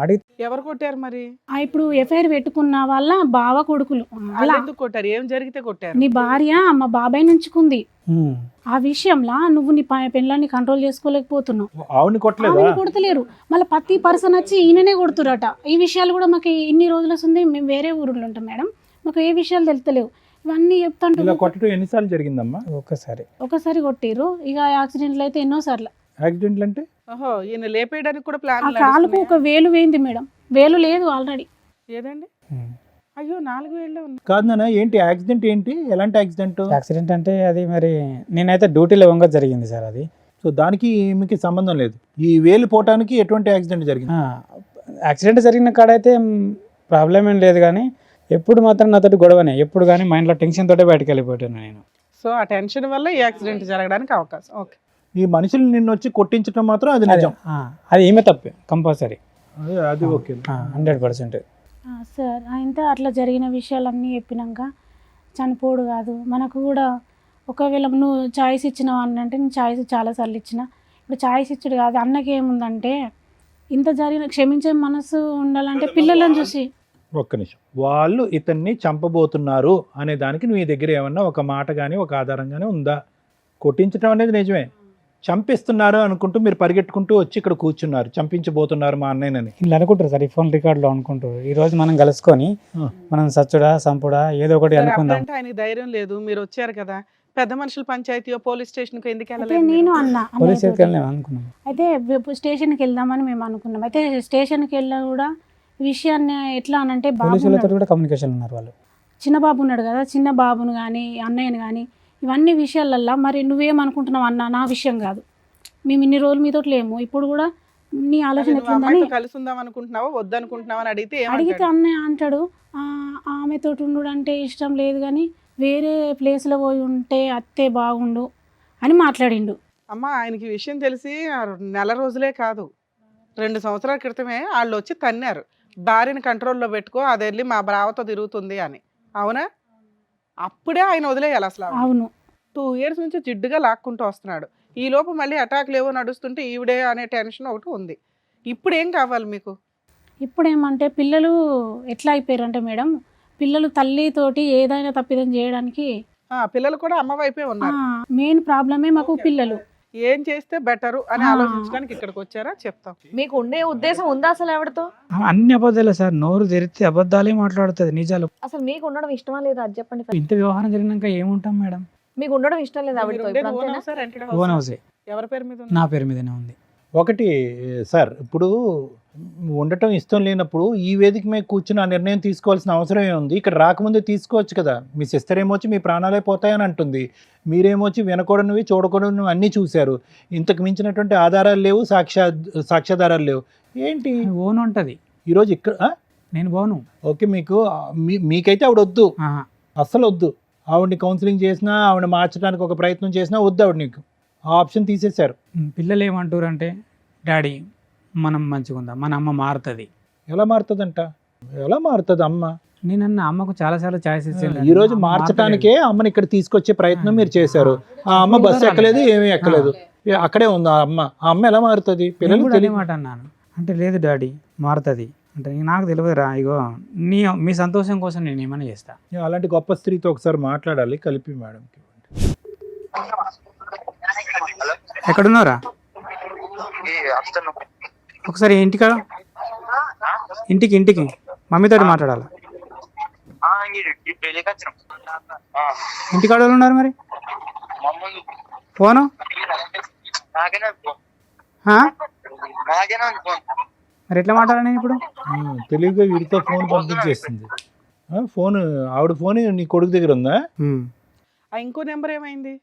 Speaker 3: ఎవరు కొట్టారు మరి?
Speaker 5: ఇప్పుడు ఎఫ్ఐఆర్ పెట్టుకున్న వాళ్ళ బావ కొడుకులు
Speaker 3: వాళ్ళు
Speaker 5: అలా
Speaker 3: ఎందుకు కొట్టారు? ఏం జరిగితే కొట్టారు?
Speaker 5: నీ భార్య మా బాబాయ్ నుంచుకుంది.
Speaker 2: ఉమ్,
Speaker 5: ఆ విషయంలో నువ్వు నీ పెళ్ళాన్ని కంట్రోల్ చేసుకోలేకపోతున్నావు.
Speaker 4: ఆవిడని కొట్టలేదా?
Speaker 5: ఆమెను కొడతలేరు. మళ్ళీ ప్రతి పర్సన్ వచ్చి ఈయననే కొడుతురట. ఈ విషయాలు కూడా మాకు ఇన్ని రోజులు వస్తుంది. మేము వేరే ఊరిలో ఉంటాం మేడం, మాకు ఏ విషయాలు తెలుస్తలేవు. ఇవన్నీ
Speaker 4: ఇలా
Speaker 5: చెప్తాంటు
Speaker 4: కొట్టడం ఎన్నిసార్లు జరిగిందమ్మా?
Speaker 2: ఒక్కసారి
Speaker 5: ఒకసారి కొట్టిర్రు. ఇక యాక్సిడెంట్లు అయితే ఎన్నోసార్లు.
Speaker 4: యాక్సిడెంట్లు అంటే
Speaker 3: ఓహో, ఈయన లేపేయడానికి కూడా
Speaker 5: ఆ
Speaker 3: ప్లాన్
Speaker 5: కాలుకు ఒక వేలు వేయింది మేడం. వేలు లేదు ఆల్రెడీ.
Speaker 3: ఏదండి?
Speaker 2: ఉమ్.
Speaker 3: అయ్యో, 4 వేళ్ళు ఉన్నాయి.
Speaker 4: కాదు నాన్న, ఏంటి యాక్సిడెంట్? ఏంటి ఎలాంటి యాక్సిడెంట్?
Speaker 2: యాక్సిడెంట్ అంటే అది మరి నేనైతే డ్యూటీలో వంగ జరిగింది సార్ అది.
Speaker 4: సో దానికి మీకు సంబంధం లేదు. ఈ వేలు పోవటానికి ఎటువంటి యాక్సిడెంట్ జరిగింది?
Speaker 2: యాక్సిడెంట్ జరిగిన కాడైతే ప్రాబ్లం ఏం లేదు, కానీ ఎప్పుడు మాత్రం నాతోటి గొడవనే. ఎప్పుడు కానీ మైండ్లో టెన్షన్ తోటే బయటకు వెళ్ళిపోయాను నేను.
Speaker 3: సో ఆ టెన్షన్ వల్ల ఈ యాక్సిడెంట్ జరగడానికి అవకాశం. ఓకే.
Speaker 4: ఈ మనుషులు నిన్ను వచ్చి కొట్టించడం మాత్రం అది నిజం.
Speaker 2: అది ఏమే తప్పే కంపల్సరీ,
Speaker 4: అది ఓకే.
Speaker 2: 100%.
Speaker 5: సార్ అయితే అట్లా జరిగిన విషయాలన్నీ చెప్పినాక చనిపోడు కాదు మనకు కూడా. ఒకవేళ నువ్వు ఛాయిస్ ఇచ్చినావు అని అంటే నేను ఛాయిస్ చాలాసార్లు ఇచ్చిన. ఇప్పుడు ఛాయిస్ ఇచ్చుడు కాదు. అన్నకి ఏముందంటే ఇంత జరిగిన క్షమించే మనసు ఉండాలంటే పిల్లలను చూసి.
Speaker 4: ఒక్క నిమిషం. వాళ్ళు ఇతన్ని చంపబోతున్నారు అనే దానికి నీ దగ్గర ఏమన్నా ఒక మాట కానీ ఒక ఆధారం కానీ ఉందా? కొట్టించడం అనేది నిజమే, చంపిస్తున్నారు అనుకుంటూ మీరు పరిగెట్టుకుంటూ వచ్చి ఇక్కడ కూర్చున్నారు, చంపించబోతున్నారు మా అన్నయ్యనని.
Speaker 2: వీళ్ళు అనుకుంటారు సార్, ఈ ఫోన్ రికార్డులో అనుకుంటారు. ఈ రోజు మనం కలుసుకొని మనం సచ్చుడా సంపుడా ఏదో ఒకటి
Speaker 3: సరే,
Speaker 2: అనుకుందాం.
Speaker 3: అప్పుడంటే ఆయనకి ధైర్యం లేదు. మీరు వచ్చారు కదా, పెద్ద మనుషుల పంచాయతీయో పోలీస్ స్టేషన్కో ఎందుకు
Speaker 5: అయితే
Speaker 3: వెళ్ళలేదు?
Speaker 5: నేను అన్న
Speaker 2: పోలీస్
Speaker 5: అన్నయ్యతోటి.
Speaker 2: వెళ్ళాం అనుకున్నాం.
Speaker 5: అయితే స్టేషన్కి వెళ్దామని మేము అనుకున్నాం. అయితే స్టేషన్కి వెళ్ళా కూడా ఈ విషయాన్ని ఎట్లా అనంటే బాబు
Speaker 2: పోలీసులతో
Speaker 5: ఉన్నాడు.
Speaker 2: కూడా కమ్యూనికేషన్ ఉన్నారు వాళ్ళు.
Speaker 5: చిన్న బాబు ఉన్నాడు కదా, చిన్న బాబును కానీ అన్నయ్యని కానీ ఇవన్నీ విషయాలల్లో మరి నువ్వేమనుకుంటున్నావు అన్న, నా విషయం కాదు. మేము ఇన్ని రోజులు మీతో లేము, ఇప్పుడు కూడా నీ ఆలోచన
Speaker 3: నువ్వు
Speaker 5: ఎట్లుందని
Speaker 3: అమ్మాయితో కలిసి ఉందాం అనుకుంటున్నావా వద్దనుకుంటున్నావా అని అడిగితే
Speaker 5: అడిగితే
Speaker 3: ఏమంటాడు?
Speaker 5: అన్నయ్య అంటాడు ఆమెతో ఉండు అంటే ఇష్టం లేదు కానీ వేరే ప్లేస్లో పోయి ఉంటే అత్తే బాగుండు అని మాట్లాడిండు.
Speaker 3: అమ్మ, ఆయనకి ఈ విషయం తెలిసి నెల రోజులే కాదు, 2 సంవత్సరాల క్రితమే వాళ్ళు వచ్చి తన్నారు, భార్యని కంట్రోల్లో పెట్టుకో, అది వెళ్ళి మా బ్రావతో తిరుగుతుంది అని. అవునా? అప్పుడే ఆయన వదిలేయాలి అసలు.
Speaker 5: అవును.
Speaker 3: 2 years నుంచి జిడ్డుగా లాక్కుంటూ వస్తున్నాడు. ఈ లోపు మళ్ళీ అటాక్లు ఏవో నడుస్తుంటే ఈవిడే అనే టెన్షన్ ఒకటి ఉంది. ఇప్పుడు ఏం కావాలి మీకు?
Speaker 5: ఇప్పుడు ఏమంటే పిల్లలు ఎట్లా అయిపోయారంటే మేడం, పిల్లలు తల్లితోటి ఏదైనా తప్పిదం చేయడానికి
Speaker 3: పిల్లలు కూడా అమ్మ వైపే ఉన్నారు.
Speaker 5: మెయిన్ ప్రాబ్లమే మాకు పిల్లలు.
Speaker 3: ఏం చేస్తే బెటరు అని ఆలోచించడానికి ఇక్కడికి వచ్చారా? చెప్తాం.
Speaker 1: మీకు ఉండే ఉద్దేశం ఉందా అసలు ఆవిడతో?
Speaker 2: అన్ని అబద్ధాలే సార్, నోరు తెరిస్తే అబద్ధాలే మాట్లాడుతుంది, నిజాలు.
Speaker 1: అసలు మీకు ఉండడం ఇష్టమా లేదా అది చెప్పండి first.
Speaker 2: ఇంత వ్యవహారం జరిగినాక ఏముంటాం మేడం?
Speaker 1: మీకు ఉండడం ఇష్టం లేదా
Speaker 3: మీరు
Speaker 1: ఆవిడతో?
Speaker 3: ఉండేది
Speaker 1: ఇప్పుడు
Speaker 3: ఓన్
Speaker 1: అంతేనా?
Speaker 3: హౌసా, రెంటెడ్
Speaker 2: ఓన్
Speaker 3: హౌసా?
Speaker 2: హౌసే,
Speaker 3: ఎవరి పేరు మీద ఉంది?
Speaker 2: నా పేరు మీదనే ఉంది.
Speaker 4: ఒకటి సార్, ఇప్పుడు ఉండటం ఇష్టం లేనప్పుడు ఈ వేదిక మీద కూర్చుని ఆ నిర్ణయం తీసుకోవాల్సిన అవసరం ఏముంది? ఇక్కడ రాకముందే తీసుకోవచ్చు కదా. మీ సిస్టర్ ఏమొచ్చి మీ ప్రాణాలే పోతాయని అంటుంది, మీరేమొచ్చి వినకూడనివి చూడకూడనివి అన్నీ చూశారు. ఇంతకు మించినటువంటి ఆధారాలు లేవు, సాక్ష్యాధారాలు లేవు. ఏంటి
Speaker 2: ఓన్ ఉంటుంది.
Speaker 4: ఈరోజు ఇక్కడ
Speaker 2: నేను బాను.
Speaker 4: ఓకే, మీకు మీకైతే ఆవిడ వద్దు,
Speaker 2: ఆహా.
Speaker 4: అస్సలు వద్దు. ఆవిడని కౌన్సిలింగ్ చేసినా, ఆవిడ మార్చడానికి ఒక ప్రయత్నం చేసినా వద్దు ఆవిడ. నీకు ఆ ఆప్షన్ తీసేశారు.
Speaker 2: పిల్లలు ఏమంటారు అంటే, డాడీ మనం మంచిగా ఉందా, మన అమ్మ మారుతుంది.
Speaker 4: ఎలా మారుతుందంట? ఎలా మారుతుంది అమ్మ?
Speaker 2: నేనన్న అమ్మకు చాలాసార్లు ఛాయిస్ ఇచ్చాను.
Speaker 4: ఈ రోజు మార్చడానికే అమ్మని ఇక్కడ తీసుకొచ్చే ప్రయత్నం మీరు చేశారు. ఆ అమ్మ బస్సు ఎక్కలేదు, ఏమీ ఎక్కలేదు, అక్కడే ఉంది ఆ అమ్మ. ఆ అమ్మ ఎలా మారుతుంది? పిల్లలు
Speaker 2: అదే మాట అన్నాను. అంటే లేదు డాడీ మారుతుంది అంటే, నాకు తెలియదురా, ఇగో మీ సంతోషం కోసం నేను ఏమైనా చేస్తా.
Speaker 4: అలాంటి గొప్ప స్త్రీతో ఒకసారి మాట్లాడాలి, కలిపి మేడంకి.
Speaker 2: ఎక్కడున్నారా? ఒకసారి ఇంటికి మమ్మీతో మాట్లాడాలి. ఇంటికాడ ఉన్నారు మరి ఫోను మరి ఎట్లా మాట్లాడాలి నేను ఇప్పుడు?
Speaker 4: తెలివిగా వీడితో ఫోన్ పంపించేస్తుంది. ఫోన్ ఆవిడ ఫోన్ నీ కొడుకు దగ్గర ఉందా?
Speaker 3: ఇంకో నెంబర్ ఏమైంది?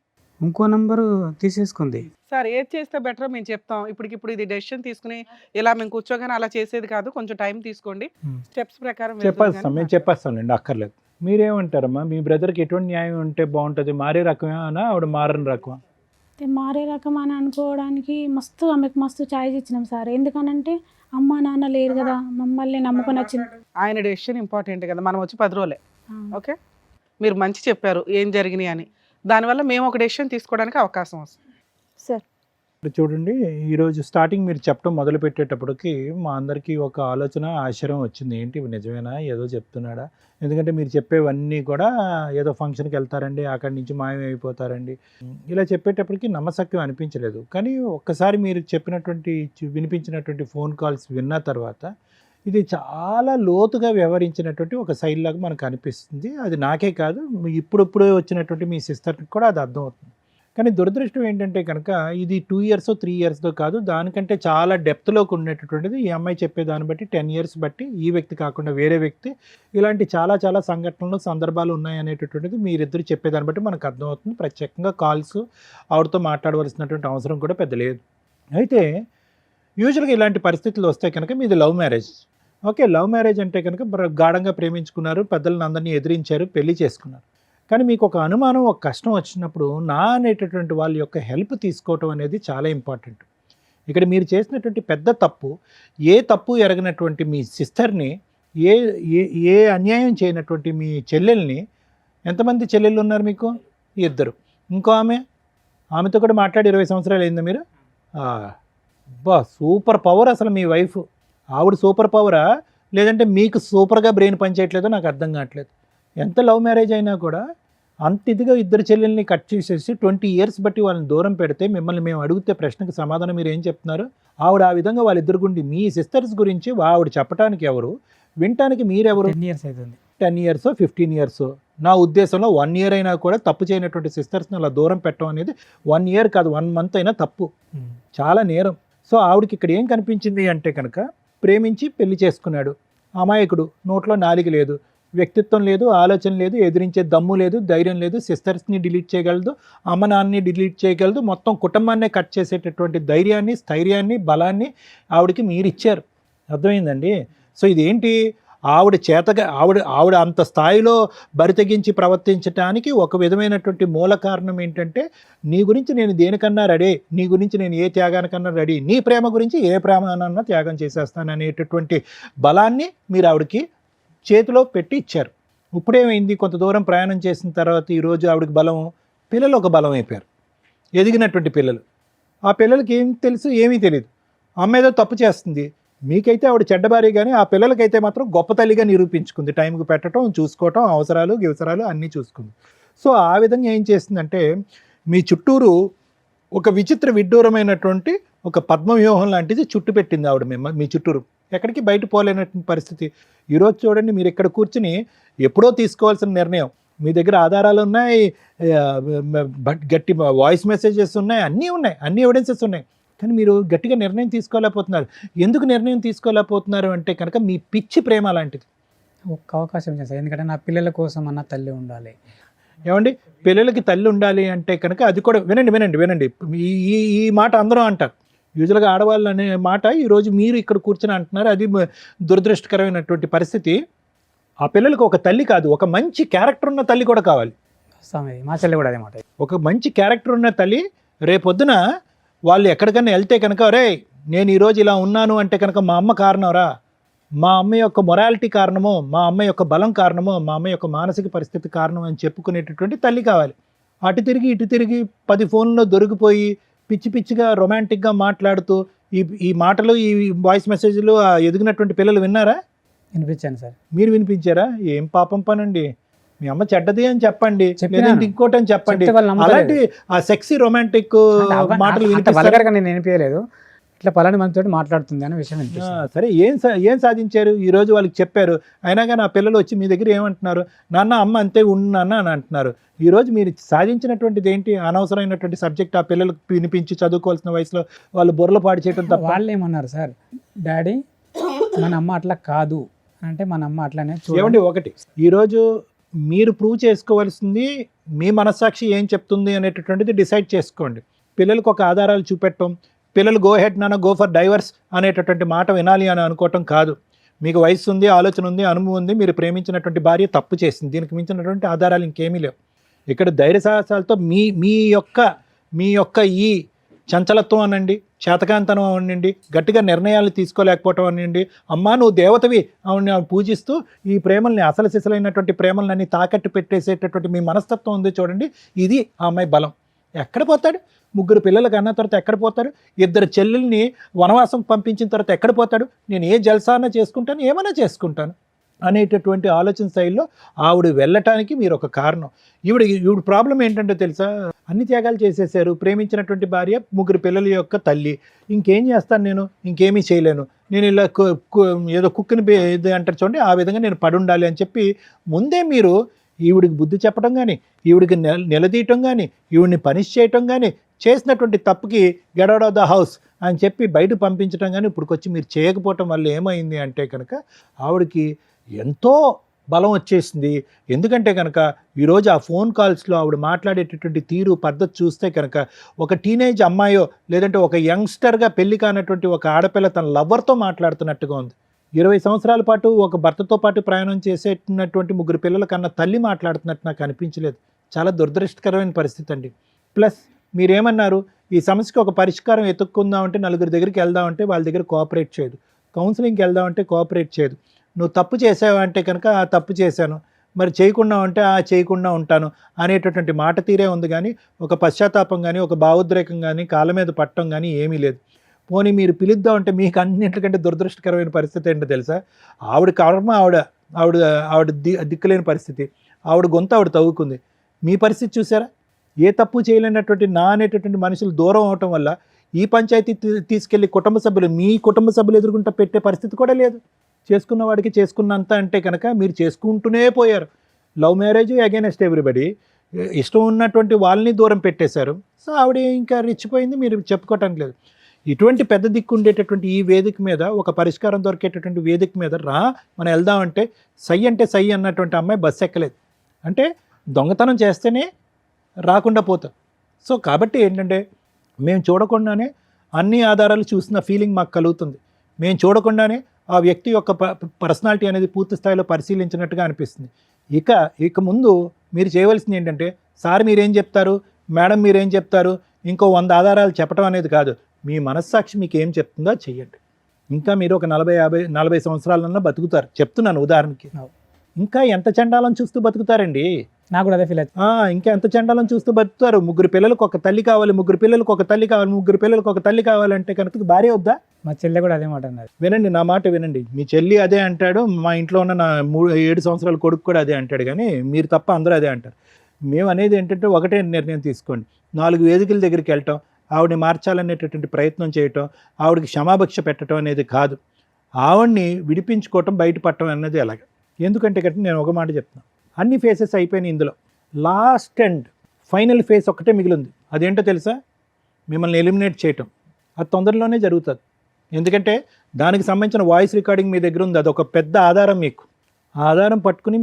Speaker 2: ఇంకో నంబరు తీసేసుకుంది.
Speaker 3: సార్, ఏది చేస్తే బెటర్ మేము చెప్తాం. ఇప్పటికిప్పుడు ఇది డెసిషన్ తీసుకుని ఇలా మేము కూర్చోగానే అలా చేసేది కాదు, కొంచెం టైం తీసుకోండి, స్టెప్స్ ప్రకారం
Speaker 4: చెప్పేస్తాం, మేము చెప్పేస్తాంలేండి, అక్కర్లేదు. మీరేమంటారమ్మా? మీ బ్రదర్కి ఎటువంటి న్యాయం ఉంటే బాగుంటుంది? మారే రకమేనా ఆవిడ మారని రకమా?
Speaker 5: మారే రకం అని అనుకోవడానికి ఆమెకు మస్తు ఛాయిస్ ఇచ్చినాం సార్. ఎందుకనంటే అమ్మ నాన్న లేరు కదా, మమ్మల్ని నమ్మకం వచ్చింది.
Speaker 3: ఆయన డెసిషన్ ఇంపార్టెంట్ కదా, మనం వచ్చి 10 రోజులే. ఓకే, మీరు మంచి చెప్పారు ఏం జరిగినాయి అని, దానివల్ల మేము ఒక డెసిషన్ తీసుకోవడానికి అవకాశం వస్తుంది.
Speaker 1: సార్
Speaker 4: ఇప్పుడు చూడండి, ఈరోజు స్టార్టింగ్ మీరు చెప్పడం మొదలు పెట్టేటప్పటికి మా అందరికీ ఒక ఆలోచన ఆశ్చర్యం వచ్చింది. ఏంటి ఇవి నిజమేనా, ఏదో చెప్తున్నాడా? ఎందుకంటే మీరు చెప్పేవన్నీ కూడా ఏదో ఫంక్షన్కి వెళ్తారండి, అక్కడి నుంచి మాయమైపోతారండి, ఇలా చెప్పేటప్పటికి నమ్మశక్యం అనిపించలేదు. కానీ ఒక్కసారి మీరు చెప్పినటువంటి వినిపించినటువంటి ఫోన్ కాల్స్ విన్న తర్వాత ఇది చాలా లోతుగా వ్యవహరించినటువంటి ఒక సైడ్ లాగా మనకు అనిపిస్తుంది. అది నాకే కాదు, ఇప్పుడే వచ్చినటువంటి మీ సిస్టర్కి కూడా అది అర్థమవుతుంది. కానీ దురదృష్టం ఏంటంటే కనుక ఇది 2 years 3 yearsతో కాదు, దానికంటే చాలా డెప్త్లోకి ఉండేటటువంటిది. ఈ అమ్మాయి చెప్పే దాన్ని బట్టి 10 years బట్టి, ఈ వ్యక్తి కాకుండా వేరే వ్యక్తి, ఇలాంటి చాలా చాలా సంఘటనలు సందర్భాలు ఉన్నాయనేటటువంటిది మీరిద్దరు చెప్పేదాన్ని బట్టి మనకు అర్థమవుతుంది. ప్రత్యేకంగా కాల్స్ ఆవిడతో మాట్లాడవలసినటువంటి అవసరం కూడా పెద్ద లేదు. అయితే యూజువల్గా ఇలాంటి పరిస్థితులు వస్తే కనుక మీది love marriage. Okay, love marriage అంటే కనుక గాఢంగా ప్రేమించుకున్నారు, పెద్దలను అందరినీ ఎదిరించారు, పెళ్లి చేసుకున్నారు. కానీ మీకు ఒక అనుమానం, ఒక కష్టం వచ్చినప్పుడు నా అనేటటువంటి వాళ్ళ యొక్క హెల్ప్ తీసుకోవటం అనేది చాలా ఇంపార్టెంట్. ఇక్కడ మీరు చేసినటువంటి పెద్ద తప్పు, ఏ తప్పు ఎరగనటువంటి మీ సిస్టర్ని, ఏ ఏ ఏ అన్యాయం చేయనటువంటి మీ చెల్లెల్ని, ఎంతమంది చెల్లెళ్ళు ఉన్నారు మీకు? 2. ఇంకో ఆమెతో కూడా మాట్లాడి 20 సంవత్సరాలు అయిందా మీరు? బా, సూపర్ పవర్ అసలు మీ వైఫ్. ఆవిడ సూపర్ పవరా లేదంటే మీకు సూపర్గా బ్రెయిన్ పనిచేయట్లేదో నాకు అర్థం కావట్లేదు. ఎంత లవ్ మ్యారేజ్ అయినా కూడా అంత ఇదిగా ఇద్దరు చెల్లెల్ని కట్ చేసేసి 20 years బట్టి వాళ్ళని దూరం పెడితే మిమ్మల్ని మేము అడిగితే ప్రశ్నకు సమాధానం మీరు ఏం చెప్తున్నారు? ఆవిడ ఆ విధంగా వాళ్ళిద్దరు గురించి, మీ సిస్టర్స్ గురించి ఆవిడ చెప్పడానికి ఎవరు, వినటానికి మీరెవరు?
Speaker 2: 10 years అవుతుంది.
Speaker 4: 10 years 15 years, నా ఉద్దేశంలో 1 year అయినా కూడా తప్పు చేయనటువంటి సిస్టర్స్ని అలా దూరం పెట్టడం అనేది 1 year కాదు 1 month అయినా తప్పు, చాలా నేరం. సో ఆవిడకి ఇక్కడ ఏం కనిపించింది అంటే కనుక, ప్రేమించి పెళ్లి చేసుకున్నాడు అమాయకుడు, నోట్లో నాలిక లేదు, వ్యక్తిత్వం లేదు, ఆలోచన లేదు, ఎదిరించే దమ్ము లేదు, ధైర్యం లేదు, సిస్టర్స్ని డిలీట్ చేయగలదు, అమ్మ నాన్నని డిలీట్ చేయగలదు, మొత్తం కుటుంబాన్నే కట్ చేసేటటువంటి ధైర్యాన్ని, స్థైర్యాన్ని, బలాన్ని ఆవిడకి మీరు ఇచ్చారు. అర్థమైందండి? సో ఇదేంటి, ఆవిడ అంత స్థాయిలో బరితెగించి ప్రవర్తించడానికి ఒక విధమైనటువంటి మూల కారణం ఏంటంటే, నీ గురించి నేను దేనికన్నా రెడీ, నీ గురించి నేను ఏ త్యాగానికన్నా రెడీ, నీ ప్రేమ గురించి ఏ ప్రేమనన్నా త్యాగం చేసేస్తాను అనేటటువంటి బలాన్ని మీరు ఆవిడకి చేతిలో పెట్టి ఇచ్చారు. ఇప్పుడేమైంది, కొంత దూరం ప్రయాణం చేసిన తర్వాత ఈరోజు ఆవిడకి బలం, పిల్లలు ఒక బలం అయిపోయారు, ఎదిగినటువంటి పిల్లలు. ఆ పిల్లలకి ఏం తెలుసు, ఏమీ తెలియదు. అమ్మ ఏదో తప్పు చేస్తుంది, మీకైతే ఆవిడ చెడ్డబారి, కానీ ఆ పిల్లలకైతే మాత్రం గొప్ప తల్లిగా నిరూపించుకుంది. టైంకి పెట్టడం, చూసుకోవటం, అవసరాలు అన్నీ చూసుకుంది. సో ఆ విధంగా ఏం చేస్తుందంటే, మీ చుట్టూరు ఒక విచిత్ర విడ్డూరమైనటువంటి ఒక పద్మవ్యూహం లాంటిది చుట్టు పెట్టింది ఆవిడ మీ చుట్టూరు. ఎక్కడికి బయట పోలేనటువంటి పరిస్థితి. ఈరోజు చూడండి, మీరు ఇక్కడ కూర్చుని ఎప్పుడో తీసుకోవాల్సిన నిర్ణయం, మీ దగ్గర ఆధారాలు ఉన్నాయి, గట్టి వాయిస్ మెసేజెస్ ఉన్నాయి, అన్నీ ఉన్నాయి, అన్ని ఎవిడెన్సెస్ ఉన్నాయి. కానీ మీరు గట్టిగా నిర్ణయం తీసుకోలేకపోతున్నారు. ఎందుకు నిర్ణయం తీసుకోలేకపోతున్నారు అంటే కనుక మీ పిచ్చి ప్రేమ లాంటిది.
Speaker 2: ఒక్క అవకాశం చేస్తాను, ఎందుకంటే నా పిల్లల కోసం అన్న తల్లి ఉండాలి.
Speaker 4: ఏమండి, పిల్లలకి తల్లి ఉండాలి అంటే కనుక అది కూడా వినండి. ఈ మాట అందరూ అంటారు. యూజువల్గా ఆడవాళ్ళు అనే మాట ఈరోజు మీరు ఇక్కడ కూర్చొని అంటున్నారు. అది దురదృష్టకరమైనటువంటి పరిస్థితి. ఆ పిల్లలకు ఒక తల్లి కాదు, ఒక మంచి క్యారెక్టర్ ఉన్న తల్లి కూడా కావాలి.
Speaker 2: మా చెల్లి కూడా అదే మాట.
Speaker 4: ఒక మంచి క్యారెక్టర్ ఉన్న తల్లి రేపొద్దున వాళ్ళు ఎక్కడికైనా వెళ్తే కనుక, రే నేను ఈరోజు ఇలా ఉన్నాను అంటే కనుక మా అమ్మ కారణంరా, మా అమ్మ యొక్క మొరాలిటీ కారణమో, మా అమ్మ యొక్క బలం కారణమో, మా అమ్మ యొక్క మానసిక పరిస్థితి కారణం అని చెప్పుకునేటటువంటి తల్లి కావాలి. అటు తిరిగి ఇటు తిరిగి 10 ఫోన్లో దొరికిపోయి పిచ్చి పిచ్చిగా రొమాంటిక్గా మాట్లాడుతూ ఈ మాటలు, ఈ వాయిస్ మెసేజ్లు ఎదిగినటువంటి పిల్లలు విన్నారా?
Speaker 2: వినిపించాను సార్.
Speaker 4: మీరు వినిపించారా? ఏం పాపం పనండి, మీ అమ్మ చెడ్డది అని చెప్పండి, లేదంటే ఇంకోటి అని చెప్పండి. అలాంటి ఆ సెక్సీ రొమాంటిక్ మాటలు
Speaker 2: నేను వినిపించలేదు. ఇట్లా పలాని మనతో మాట్లాడుతుంది అనే విషయం వినిపిస్తుంది.
Speaker 4: సరే, ఏం సాధించారు ఈ రోజు? వాళ్ళకి చెప్పారు, అయినా కానీ ఆ పిల్లలు వచ్చి మీ దగ్గర ఏమంటున్నారు, నాన్న అమ్మ అంతే ఉన్నాన్న అని అంటున్నారు. ఈరోజు మీరు సాధించినటువంటిది ఏంటి? అనవసరమైనటువంటి సబ్జెక్ట్ ఆ పిల్లలకు వినిపించి చదువుకోవాల్సిన వయసులో వాళ్ళు బుర్రలు పాడు చేయడం తప్ప.
Speaker 2: వాళ్ళు ఏమన్నారు సార్, డాడీ మన అమ్మ అట్లా కాదు అంటే, మన అమ్మ అట్లానే.
Speaker 4: ఏమండి, ఒకటి ఈరోజు మీరు ప్రూవ్ చేసుకోవాల్సింది మీ మనస్సాక్షి ఏం చెప్తుంది అనేటటువంటిది డిసైడ్ చేసుకోండి. పిల్లలకు ఒక ఆధారాలు చూపెట్టడం, పిల్లలు గో హెడ్ నాన్న గో ఫర్ డైవర్స్ అనేటటువంటి మాట వినాలి అని అనుకోవటం కాదు. మీకు వయసు ఉంది, ఆలోచన ఉంది, అనుభవం ఉంది, మీరు ప్రేమించినటువంటి భార్య తప్పు చేసింది, దీనికి మించినటువంటి ఆధారాలు ఇంకేమీ లేవు. ఇక్కడ ధైర్య సాహసాలతో మీ యొక్క ఈ చంచలత్వం అనండి, చేతకాంతనం అవనండి, గట్టిగా నిర్ణయాలు తీసుకోలేకపోవటం అవనండి, అమ్మా నువ్వు దేవతవి ఆవిడని పూజిస్తూ ఈ ప్రేమల్ని అసలు సిసలైనటువంటి ప్రేమలన్నీ తాకట్టు పెట్టేసేటటువంటి మీ మనస్తత్వం ఉంది చూడండి, ఇది ఆ అమ్మాయి బలం. ఎక్కడ పోతాడు? 3 పిల్లలకు అన్న తర్వాత ఎక్కడ పోతాడు? 2 చెల్లెల్ని వనవాసం పంపించిన తర్వాత ఎక్కడ పోతాడు? నేను ఏ జల్సానా చేసుకుంటాను, ఏమైనా చేసుకుంటాను అనేటటువంటి ఆలోచన శైలిలో ఆవిడ వెళ్ళటానికి మీరు ఒక కారణం. ఈవిడ ప్రాబ్లం ఏంటంటే తెలుసా, అన్ని త్యాగాలు చేసేసారు, ప్రేమించినటువంటి భార్య, 3 పిల్లల యొక్క తల్లి, ఇంకేం చేస్తాను నేను, ఇంకేమీ చేయలేను, నేను ఇలా ఏదో కుక్కిని ఇది అంటారు చూడండి, ఆ విధంగా నేను పడుండాలి అని చెప్పి ముందే మీరు ఈవిడికి బుద్ధి చెప్పడం కానీ, ఈవిడికి నిలదీయటం కానీ, ఈవిడిని పనిష్ చేయటం కానీ, చేసినటువంటి తప్పుకి get out of the house అని చెప్పి బయట పంపించడం కానీ ఇప్పుడుకొచ్చి మీరు చేయకపోవటం వల్ల ఏమైంది అంటే కనుక ఆవిడకి ఎంతో బలం వచ్చేసింది. ఎందుకంటే కనుక ఈరోజు ఆ ఫోన్ కాల్స్లో ఆవిడ మాట్లాడేటటువంటి తీరు పద్ధతి చూస్తే కనుక ఒక టీనేజ్ అమ్మాయో లేదంటే ఒక యంగ్స్టర్గా పెళ్లి కానటువంటి ఒక ఆడపిల్ల తన లవర్తో మాట్లాడుతున్నట్టుగా ఉంది. 20 సంవత్సరాల పాటు ఒక భర్తతో పాటు ప్రయాణం చేసేటటువంటి 3 పిల్లల కన్నా తల్లి మాట్లాడుతున్నట్టు నాకు అనిపించలేదు. చాలా దురదృష్టకరమైన పరిస్థితి అండి. ప్లస్ మీరేమన్నారు, ఈ సమస్యకి ఒక పరిష్కారం ఎత్తుక్కుందామంటే 4 దగ్గరికి వెళ్దామంటే వాళ్ళ దగ్గర కోఆపరేట్ చేయదు, కౌన్సిలింగ్కి వెళ్దామంటే కోఆపరేట్ చేయదు, నువ్వు తప్పు చేసావంటే కనుక ఆ తప్పు చేశాను, మరి చేయకుండా ఉంటే ఆ చేయకుండా ఉంటాను అనేటటువంటి మాట తీరే ఉంది. కానీ ఒక పశ్చాత్తాపం కానీ ఒక భావోద్రేకం కానీ కాళ్ళ మీద పట్టడం కానీ ఏమీ లేదు. పోనీ మీరు పిలుద్దామంటే మీకు అన్నింటికంటే దురదృష్టకరమైన పరిస్థితి ఏంటో తెలుసా, ఆవిడ కర్మ ఆవిడ ఆవిడ ఆవిడ దిక్కులేని పరిస్థితి, ఆవిడ గొంతు ఆవిడ తవ్వుకుంది. మీ పరిస్థితి చూసారా, ఏ తప్పు చేయలేనటువంటి నా అనేటటువంటి మనుషులు దూరం అవటం వల్ల ఈ పంచాయతీ తీసుకెళ్ళి కుటుంబ సభ్యులు మీ కుటుంబ సభ్యులు ఎదుర్కొంటూ పెట్టే పరిస్థితి కూడా లేదు. చేసుకున్న వాడికి చేసుకున్నంత అంటే కనుక మీరు చేసుకుంటూనే పోయారు. లవ్ మ్యారేజ్ అగైనెస్ట్ ఎవ్రీబడి, ఇష్టం ఉన్నటువంటి వాళ్ళని దూరం పెట్టేశారు. సో ఆవిడ ఇంకా రెచ్చిపోయింది, మీరు చెప్పుకోవటానికి లేదు. ఇటువంటి పెద్ద దిక్కు ఉండేటటువంటి ఈ వేదిక మీద ఒక పరిష్కారం దొరికేటటువంటి వేదిక మీద మనం వెళ్దామంటే సై అంటే సై అన్నటువంటి అమ్మాయి బస్సు ఎక్కలేదు. అంటే దొంగతనం చేస్తేనే రాకుండా పోతాం. సో కాబట్టి ఏంటంటే మేము చూడకుండానే అన్ని ఆధారాలు చూసిన ఫీలింగ్ మాకు కలుగుతుంది. మేము చూడకుండానే ఆ వ్యక్తి యొక్క పర్సనాలిటీ అనేది పూర్తి స్థాయిలో పరిశీలించినట్టుగా అనిపిస్తుంది. ఇక ముందు మీరు చేయవలసింది ఏంటంటే, సార్ మీరేం చెప్తారు, మేడం మీరేం చెప్తారు, ఇంకో 100 ఆధారాలు చెప్పడం అనేది కాదు, మీ మనస్సాక్షి మీకు ఏం చెప్తుందో చెయ్యండి. ఇంకా మీరు ఒక 40 సంవత్సరాలన్నా బతుకుతారు, చెప్తున్నాను ఉదాహరణకి. ఇంకా ఎంత చండాలం చూస్తూ బతుకుతారండి,
Speaker 2: నాకు కూడా అదే ఫీల్ అవుతుంది.
Speaker 4: ఇంకా ఎంత చండాలం చూస్తూ బతుకుతారు. 3 పిల్లలకు ఒక తల్లి కావాలి, 3 పిల్లలకు ఒక తల్లి కావాలి, 3 పిల్లలకు ఒక తల్లి కావాలంటే కనుక భార్య వద్దా?
Speaker 2: మా చెల్లె కూడా అదే మాట అన్నది.
Speaker 4: వినండి, నా మాట వినండి. మీ చెల్లి అదే అంటాడు, మా ఇంట్లో ఉన్న నా 7 సంవత్సరాల కొడుకు కూడా అదే అంటాడు, కానీ మీరు తప్ప అందరూ అదే అంటారు. మేము అనేది ఏంటంటే ఒకటే నిర్ణయం తీసుకోండి. 4 వేదికల దగ్గరికి వెళ్ళటం, ఆవిడని మార్చాలనేటటువంటి ప్రయత్నం చేయటం, ఆవిడకి క్షమాభిక్ష పెట్టడం అనేది కాదు, ఆవిడ్ని విడిపించుకోవటం, బయటపడటం అనేది ఎలాగ. ఎందుకంటే కనుక నేను ఒక మాట చెప్తున్నాను, అన్ని ఫేసెస్ అయిపోయినాయి, ఇందులో లాస్ట్ అండ్ ఫైనల్ ఫేస్ ఒక్కటే మిగిలింది. అదేంటో తెలుసా, మిమ్మల్ని ఎలిమినేట్ చేయటం. అది తొందరలోనే జరుగుతుంది. ఎందుకంటే దానికి సంబంధించిన వాయిస్ రికార్డింగ్ మీ దగ్గర ఉంది, అదొక పెద్ద ఆధారం. మీకు ఆ ఆధారం పట్టుకుని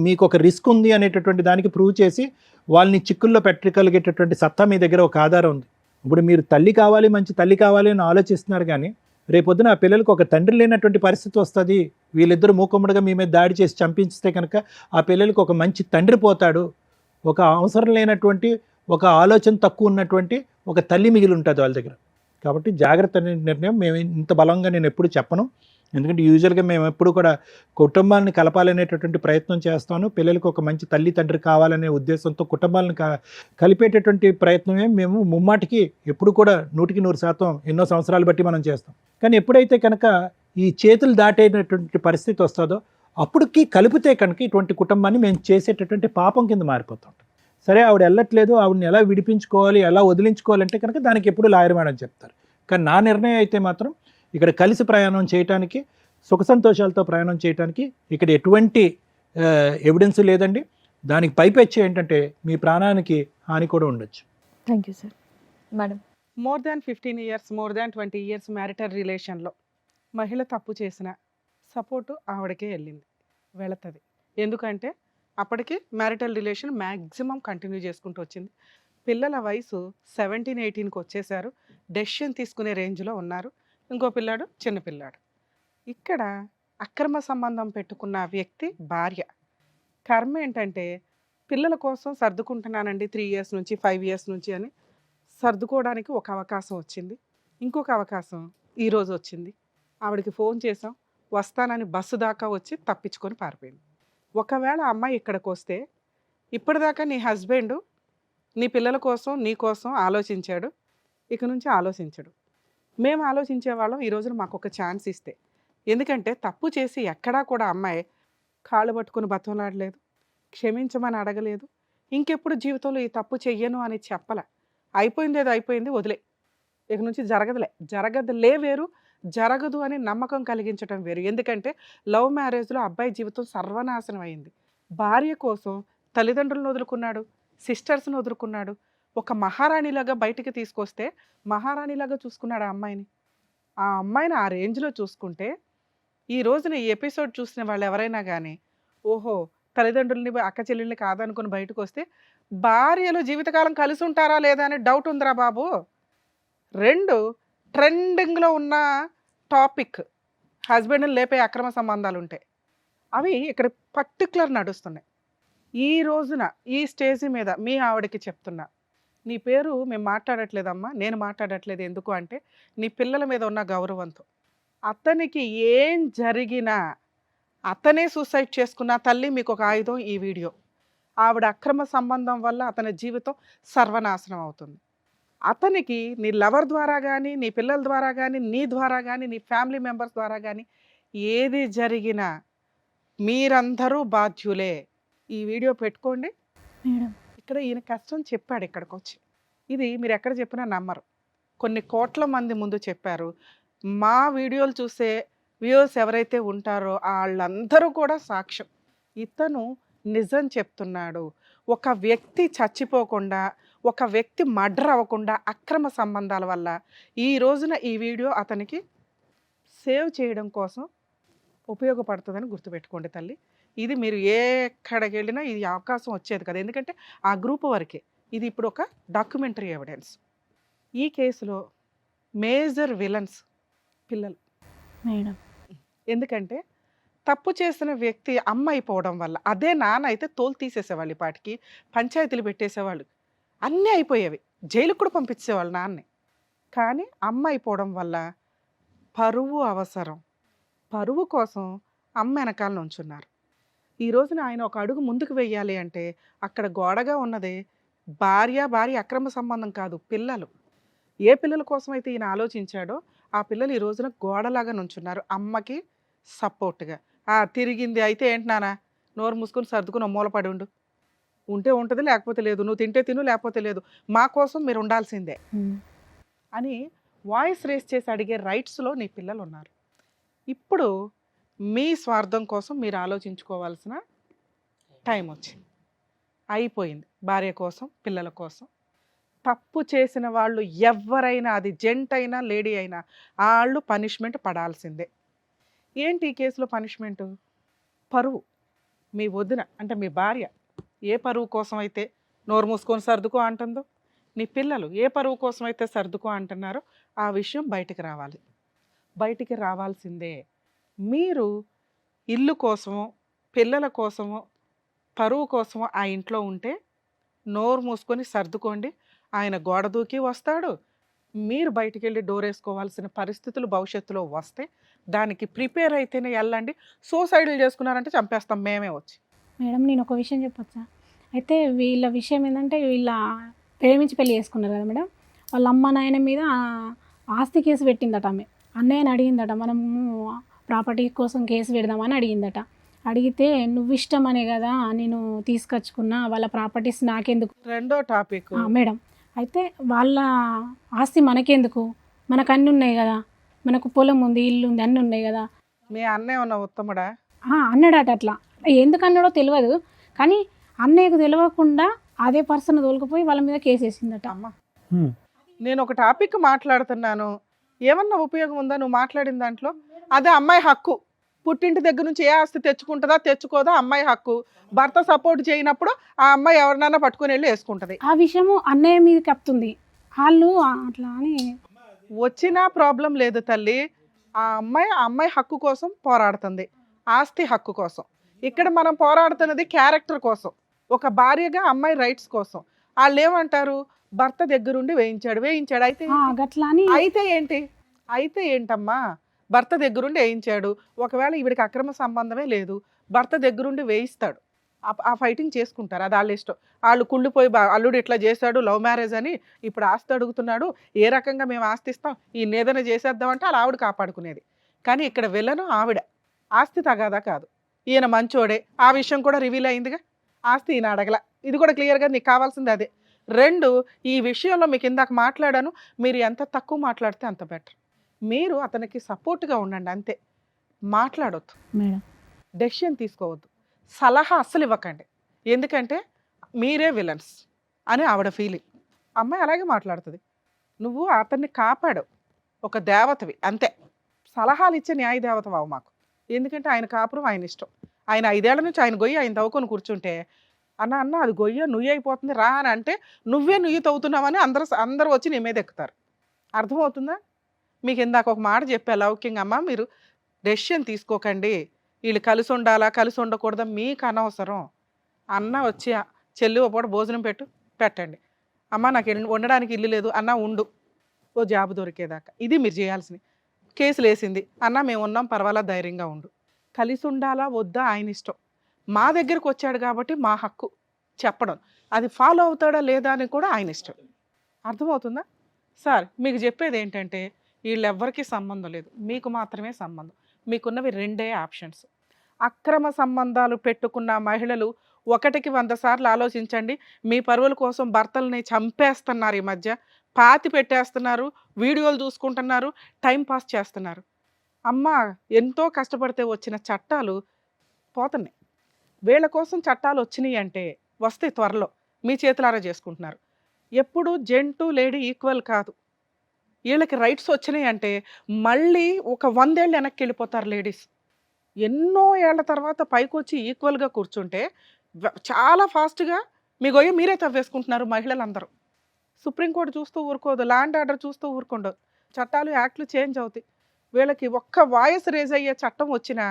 Speaker 4: మీకు ఒక రిస్క్ ఉంది అనేటటువంటి దానికి ప్రూవ్ చేసి వాళ్ళని చిక్కుల్లో పెట్టగలిగేటటువంటి సత్తా మీ దగ్గర ఒక ఆధారం ఉంది. ఇప్పుడు మీరు తల్లి కావాలి, మంచి తల్లి కావాలి అని ఆలోచిస్తున్నారు, కానీ రేపొద్దున ఆ పిల్లలకు ఒక తండ్రి లేనటువంటి పరిస్థితి వస్తుంది. వీళ్ళిద్దరూ మూకుమ్మడిగా మీ మీద దాడి చేసి చంపించితే కనుక ఆ పిల్లలకు ఒక మంచి తండ్రి పోతాడు, ఒక అవసరం లేనటువంటి, ఒక ఆలోచన తక్కువ ఉన్నటువంటి ఒక తల్లి మిగిలి ఉంటుంది వాళ్ళ దగ్గర. కాబట్టి జాగ్రత్త నిర్ణయం. మేము ఇంత బలంగా నేను ఎప్పుడు చెప్పను, ఎందుకంటే యూజువల్గా మేము ఎప్పుడు కూడా కుటుంబాలను కలపాలనేటటువంటి ప్రయత్నం చేస్తాను. పిల్లలకు ఒక మంచి తల్లి తండ్రి కావాలనే ఉద్దేశంతో కుటుంబాలను కలిపేటటువంటి ప్రయత్నమే మేము ముమ్మాటికి ఎప్పుడు కూడా 100% ఎన్నో సంవత్సరాలు బట్టి మనం చేస్తాం. కానీ ఎప్పుడైతే కనుక ఈ చేతులు దాటేటటువంటి పరిస్థితి వస్తుందో అప్పటికి కలిపితే కనుక ఇటువంటి కుటుంబాన్ని మేము చేసేటటువంటి పాపం కింద మారిపోతాం. సరే ఆవిడ వెళ్ళట్లేదు, ఆవిడని ఎలా విడిపించుకోవాలి, ఎలా వదిలించుకోవాలంటే కనుక దానికి ఎప్పుడు లాయర్ మేడం చెప్తారు. కానీ నా నిర్ణయం అయితే మాత్రం ఇక్కడ కలిసి ప్రయాణం చేయడానికి, సుఖ సంతోషాలతో ప్రయాణం చేయడానికి ఇక్కడ ఎటువంటి ఎవిడెన్స్ లేదండి. దానికి పైపెచ్చి ఏంటంటే మీ ప్రాణానికి హాని కూడా ఉండొచ్చు.
Speaker 1: Thank you sir. Madam,
Speaker 3: more than 15 years, more than 20 years marital రిలేషన్లో మహిళ తప్పు చేసిన సపోర్టు ఆవిడకే వెళుతుంది. ఎందుకంటే అప్పటికి మ్యారిటల్ రిలేషన్ మ్యాక్సిమం కంటిన్యూ చేసుకుంటూ వచ్చింది. పిల్లల వయసు 17-18కి వచ్చేసారు, డెసిషన్ తీసుకునే రేంజ్లో ఉన్నారు. ఇంకో పిల్లాడు చిన్నపిల్లాడు. ఇక్కడ అక్రమ సంబంధం పెట్టుకున్న వ్యక్తి భార్య. కర్మ ఏంటంటే పిల్లల కోసం సర్దుకుంటున్నానండి 3 ఇయర్స్ నుంచి 5 ఇయర్స్ నుంచి అని సర్దుకోవడానికి ఒక అవకాశం వచ్చింది. ఇంకొక అవకాశం ఈరోజు వచ్చింది. ఆవిడకి ఫోన్ చేసాం, వస్తానని బస్సు దాకా వచ్చి తప్పించుకొని పారిపోయింది. ఒకవేళ ఆ అమ్మాయి ఇక్కడికి వస్తే ఇప్పటిదాకా నీ హస్బెండ్ నీ పిల్లల కోసం నీ కోసం ఆలోచించాడు, ఇక నుంచి ఆలోచించడు. మేము ఆలోచించేవాళ్ళం. ఈ రోజున మాకు ఒక ఛాన్స్ ఇస్తే, ఎందుకంటే తప్పు చేసి ఎక్కడా కూడా అమ్మాయి కాళ్ళు పట్టుకుని బతంలాడలేదు, క్షమించమని అడగలేదు, ఇంకెప్పుడు జీవితంలో ఈ తప్పు చెయ్యను అని చెప్పలే. అయిపోయింది ఏదో అయిపోయింది, వదిలే, ఇక నుంచి జరగదులే వేరు, జరగదు అని నమ్మకం కలిగించడం వేరు. ఎందుకంటే లవ్ మ్యారేజ్లో అబ్బాయి జీవితం సర్వనాశనం అయింది. భార్య కోసం తల్లిదండ్రులను వదులుకున్నాడు, సిస్టర్స్ని వదులుకున్నాడు. ఒక మహారాణిలాగా బయటికి తీసుకొస్తే మహారాణిలాగా చూసుకున్నాడు ఆ అమ్మాయిని. ఆ అమ్మాయిని ఆ రేంజ్లో చూసుకుంటే ఈ రోజున ఈ ఎపిసోడ్ చూసిన వాళ్ళు ఎవరైనా కానీ, ఓహో తల్లిదండ్రులని అక్క చెల్లెల్ని కాదనుకుని బయటకు వస్తే భార్యలు జీవితకాలం కలిసి ఉంటారా లేదా అనే డౌట్ ఉందిరా బాబు. 2 ట్రెండింగ్లో ఉన్న టాపిక్ హస్బెండ్ని లేపే అక్రమ సంబంధాలు ఉంటాయి. అవి ఇక్కడ పర్టికులర్ నడుస్తున్నాయి. ఈ రోజున ఈ స్టేజ్ మీద మీ ఆవిడకి చెప్తున్నా, నీ పేరు మేము మాట్లాడట్లేదమ్మా, నేను మాట్లాడట్లేదు. ఎందుకు అంటే నీ పిల్లల మీద ఉన్న గౌరవంతో. అతనికి ఏం జరిగినా అతనే సూసైడ్ చేసుకున్న తల్లి మీకు ఒక ఆయుధం ఈ వీడియో. ఆవిడ అక్రమ సంబంధం వల్ల అతని జీవితం సర్వనాశనం అవుతుంది. అతనికి నీ లవర్ ద్వారా కానీ, నీ పిల్లల ద్వారా కానీ, నీ ద్వారా కానీ, నీ ఫ్యామిలీ మెంబర్స్ ద్వారా కానీ ఏది జరిగినా మీరందరూ బాధ్యులే. ఈ వీడియో పెట్టుకోండి.
Speaker 5: మేడం
Speaker 3: ఇక్కడ ఈయన కష్టం చెప్పాడు ఇక్కడికి వచ్చి. ఇది మీరు ఎక్కడ చెప్పినా నమ్మరు. కొన్ని కోట్ల మంది ముందు చెప్పారు. మా వీడియోలు చూసే వ్యూవర్స్ ఎవరైతే ఉంటారో వాళ్ళందరూ కూడా సాక్ష్యం. ఇతను నిజం చెప్తున్నాడు. ఒక వ్యక్తి చచ్చిపోకుండా, ఒక వ్యక్తి మర్డర్ అవ్వకుండా అక్రమ సంబంధాల వల్ల ఈ రోజున ఈ వీడియో అతనికి సేవ్ చేయడం కోసం ఉపయోగపడుతుందని గుర్తుపెట్టుకోండి తల్లి. ఇది మీరు ఎక్కడికి వెళ్ళినా ఇది అవకాశం వచ్చేది కదా, ఎందుకంటే ఆ గ్రూప్ వరకే. ఇది ఇప్పుడు ఒక డాక్యుమెంటరీ ఎవిడెన్స్. ఈ కేసులో మేజర్ విలన్స్ పిల్లలు.
Speaker 5: మేడం
Speaker 3: ఎందుకంటే తప్పు చేసిన వ్యక్తి అమ్మ అయిపోవడం వల్ల, అదే నాన్న అయితే తోలు తీసేసేవాళ్ళు, ఈ పాటికి పంచాయతీలు పెట్టేసేవాళ్ళు, అన్నీ అయిపోయేవి, జైలుకు కూడా పంపించేవాళ్ళు నాన్నే. కానీ అమ్మ అయిపోవడం వల్ల పరువు అవసరం, పరువు కోసం అమ్మ వెనకాల నుంచున్నారు. ఈ రోజున ఆయన ఒక అడుగు ముందుకు వెయ్యాలి అంటే అక్కడ గోడగా ఉన్నది భార్య అక్రమ సంబంధం కాదు, పిల్లలు. ఏ పిల్లల కోసం అయితే ఈయన ఆలోచించాడో ఆ పిల్లలు ఈ రోజున గోడలాగా నుంచున్నారు అమ్మకి సపోర్ట్గా. తిరిగింది అయితే ఏంటి నాన్న, నోరు మూసుకొని సర్దుకుని మూలపడి ఉండు, ఉంటే ఉంటుంది లేకపోతే లేదు, నువ్వు తింటే తిను లేకపోతే లేదు, మా కోసం మీరు ఉండాల్సిందే అని వాయిస్ రేస్ చేసి అడిగే రైట్స్లో నీ పిల్లలు ఉన్నారు. ఇప్పుడు మీ స్వార్థం కోసం మీరు ఆలోచించుకోవాల్సిన టైం వచ్చింది, అయిపోయింది. భార్య కోసం, పిల్లల కోసం. తప్పు చేసిన వాళ్ళు ఎవరైనా, అది జెంట్ అయినా లేడీ అయినా, వాళ్ళు పనిష్మెంట్ పడాల్సిందే. ఏంటి ఈ కేసులో పనిష్మెంటు? పరువు. మీ వదిన అంటే మీ భార్య ఏ పరువు కోసం అయితే నోరు మూసుకొని సర్దుకో అంటుందో, నీ పిల్లలు ఏ పరువు కోసం అయితే సర్దుకో అంటున్నారో ఆ విషయం బయటికి రావాలి, బయటికి రావాల్సిందే. మీరు ఇల్లు కోసమో పిల్లల కోసమో పరువు కోసమో ఆ ఇంట్లో ఉంటే నోరు మూసుకొని సర్దుకోండి. ఆయన గోడ దూకి వస్తాడు, మీరు బయటికి వెళ్ళి డోర్ వేసుకోవాల్సిన పరిస్థితులు భవిష్యత్తులో వస్తే దానికి ప్రిపేర్ అయితేనే వెళ్ళండి. సూసైడ్లు చేసుకున్నారంటే చంపేస్తాం మేమే వచ్చి.
Speaker 5: మేడం నేను ఒక విషయం చెప్పొచ్చా? అయితే వీళ్ళ విషయం ఏంటంటే వీళ్ళ ప్రేమించి పెళ్లి చేసుకున్నారు కదా మేడం, వాళ్ళ అమ్మ నాయన మీద ఆస్తి కేసు పెట్టిందట. ఆమె అన్నయ్యని అడిగిందట, మనము ప్రాపర్టీ కోసం కేసు పెడదామని అడిగిందట. అడిగితే నువ్వు ఇష్టమనే కదా నేను తీసుకొచ్చుకున్నా, వాళ్ళ ప్రాపర్టీస్ నాకెందుకు.
Speaker 3: రెండో టాపిక్
Speaker 5: మేడం అయితే వాళ్ళ ఆస్తి మనకెందుకు, మనకు అన్నీ ఉన్నాయి కదా, మనకు పొలం ఉంది, ఇల్లు ఉంది, అన్నీ ఉన్నాయి కదా.
Speaker 3: మీ అన్నయ్య ఉన్న ఉత్తముడా?
Speaker 5: అన్నాడట. అట్లా ఎందుకు అన్నాడో తెలియదు, కానీ అన్నయ్యకు తెలియకుండా అదే పర్సన్ తోలుకుపోయి వాళ్ళ మీద కేసు వేసిందట.
Speaker 3: అమ్మ నేను ఒక టాపిక్ మాట్లాడుతున్నాను, ఏమన్నా ఉపయోగం ఉందా నువ్వు మాట్లాడిన దాంట్లో? అదే అమ్మాయి హక్కు, పుట్టింటి దగ్గర నుంచి ఏ ఆస్తి తెచ్చుకుంటుందా తెచ్చుకోదా అమ్మాయి హక్కు. భర్త సపోర్ట్ చేయనప్పుడు ఆ అమ్మాయి ఎవరినైనా పట్టుకుని వెళ్ళి వేసుకుంటుంది.
Speaker 5: ఆ విషయము అన్నయ్య మీద కప్పుతుంది వాళ్ళు అట్లా అని.
Speaker 3: వచ్చినా ప్రాబ్లం లేదు తల్లి, ఆ అమ్మాయి హక్కు కోసం పోరాడుతుంది, ఆస్తి హక్కు కోసం. ఇక్కడ మనం పోరాడుతున్నది క్యారెక్టర్ కోసం, ఒక భార్యగా అమ్మాయి రైట్స్ కోసం. వాళ్ళు ఏమంటారు, భర్త దగ్గరుండి వేయించాడు అయితే
Speaker 5: గట్లా అని
Speaker 3: అయితే ఏంటమ్మా, భర్త దగ్గరుండి వేయించాడు. ఒకవేళ ఈవిడికి అక్రమ సంబంధమే లేదు, భర్త దగ్గరుండి వేయిస్తాడు. ఆ ఫైటింగ్ చేసుకుంటారు, అది వాళ్ళ ఇష్టం. వాళ్ళు కుళ్ళిపోయి అల్లుడు ఇట్లా చేశాడు, లవ్ మ్యారేజ్ అని ఇప్పుడు ఆస్తి అడుగుతున్నాడు, ఏ రకంగా మేము ఆస్తి ఇస్తాం, ఈ నేదన చేసేద్దామంటే అలా ఆవిడ కాపాడుకునేది. కానీ ఇక్కడ విలను ఆవిడ, ఆస్తి తగాదా కాదు, ఈయన మంచోడే. ఆ విషయం కూడా రివీల్ అయిందిగా, ఆస్తి ఈయన అడగల, ఇది కూడా క్లియర్గా నీకు కావాల్సింది అదే. 2, ఈ విషయంలో మీకు ఇందాక మాట్లాడాను, మీరు ఎంత తక్కువ మాట్లాడితే అంత బెటర్. మీరు అతనికి సపోర్ట్గా ఉండండి అంతే, మాట్లాడొద్దు
Speaker 5: మేడం,
Speaker 3: డెసిషన్ తీసుకోవద్దు, సలహా అస్సలు ఇవ్వకండి. ఎందుకంటే మీరే విలన్స్ అని ఆవిడ ఫీలింగ్. అమ్మాయి అలాగే మాట్లాడుతుంది. నువ్వు అతన్ని కాపాడు, ఒక దేవతవి అంతే. సలహాలు ఇచ్చే న్యాయ దేవత వావు మాకు. ఎందుకంటే ఆయన కాపురం ఆయన ఇష్టం. ఆయన 5 ఏళ్ల నుంచి ఆయన గొయ్యి ఆయన తవ్వుకొని కూర్చుంటే, అన్న అది గొయ్య నుయ్యి అయిపోతుంది రా అని అంటే, నువ్వే నుయ్యి తవ్వుతున్నావని అందరూ వచ్చి నీ మీద ఎక్కుతారు. అర్థమవుతుందా? మీకు ఇందాక ఒక మాట చెప్పా లౌకింగ్, అమ్మ మీరు డెసిషన్ తీసుకోకండి, వీళ్ళు కలిసి ఉండాలా కలిసి ఉండకూడదా మీకు అనవసరం. అన్న వచ్చి చెల్లి ఓ పూట భోజనం పెట్టండి, అమ్మ నాకు ఉండడానికి ఇల్లు లేదు అన్న ఉండు, ఓ జాబ్ దొరికేదాకా. ఇది మీరు చేయాల్సింది. కేసులు వేసింది అన్న మేము ఉన్నాం పర్వాలా ధైర్యంగా ఉండు. కలిసి ఉండాలా వద్దా ఆయన ఇష్టం. మా దగ్గరకు వచ్చాడు కాబట్టి మా హక్కు చెప్పడం, అది ఫాలో అవుతాడా లేదా అని కూడా ఆయన ఇష్టం. అర్థమవుతుందా? సార్ మీకు చెప్పేది ఏంటంటే, వీళ్ళెవ్వరికీ సంబంధం లేదు, మీకు మాత్రమే సంబంధం. మీకున్నవి 2 ఆప్షన్స్. అక్రమ సంబంధాలు పెట్టుకున్న మహిళలు 1కి 100 సార్లు ఆలోచించండి. మీ పరువుల కోసం భర్తల్ని చంపేస్తున్నారు, ఈ మధ్య పాతి పెట్టేస్తున్నారు, వీడియోలు చూసుకుంటున్నారు, టైం పాస్ చేస్తున్నారు. అమ్మ ఎంతో కష్టపడితే వచ్చిన చట్టాలు పోతున్నాయి. వీళ్ళ కోసం చట్టాలు వచ్చినాయి అంటే వస్తే త్వరలో మీ చేతులారా చేసుకుంటున్నారు. ఎప్పుడు జెంటు లేడీ ఈక్వల్ కాదు. వీళ్ళకి రైట్స్ వచ్చినాయి అంటే మళ్ళీ ఒక 100 ఏళ్ళు వెనక్కి వెళ్ళిపోతారు లేడీస్. ఎన్నో ఏళ్ల తర్వాత పైకి వచ్చి ఈక్వల్గా కూర్చుంటే చాలా ఫాస్ట్గా మీ గొయ్య మీరే తవ్వేసుకుంటున్నారు మహిళలందరూ. సుప్రీంకోర్టు చూస్తూ ఊరుకోదు, ల్యాండ్ ఆర్డర్ చూస్తూ ఊరుకోండదు, చట్టాలు యాక్ట్లు చేంజ్ అవుతాయి. వీళ్ళకి ఒక్క వాయిస్ రేజ్ అయ్యే చట్టం వచ్చినా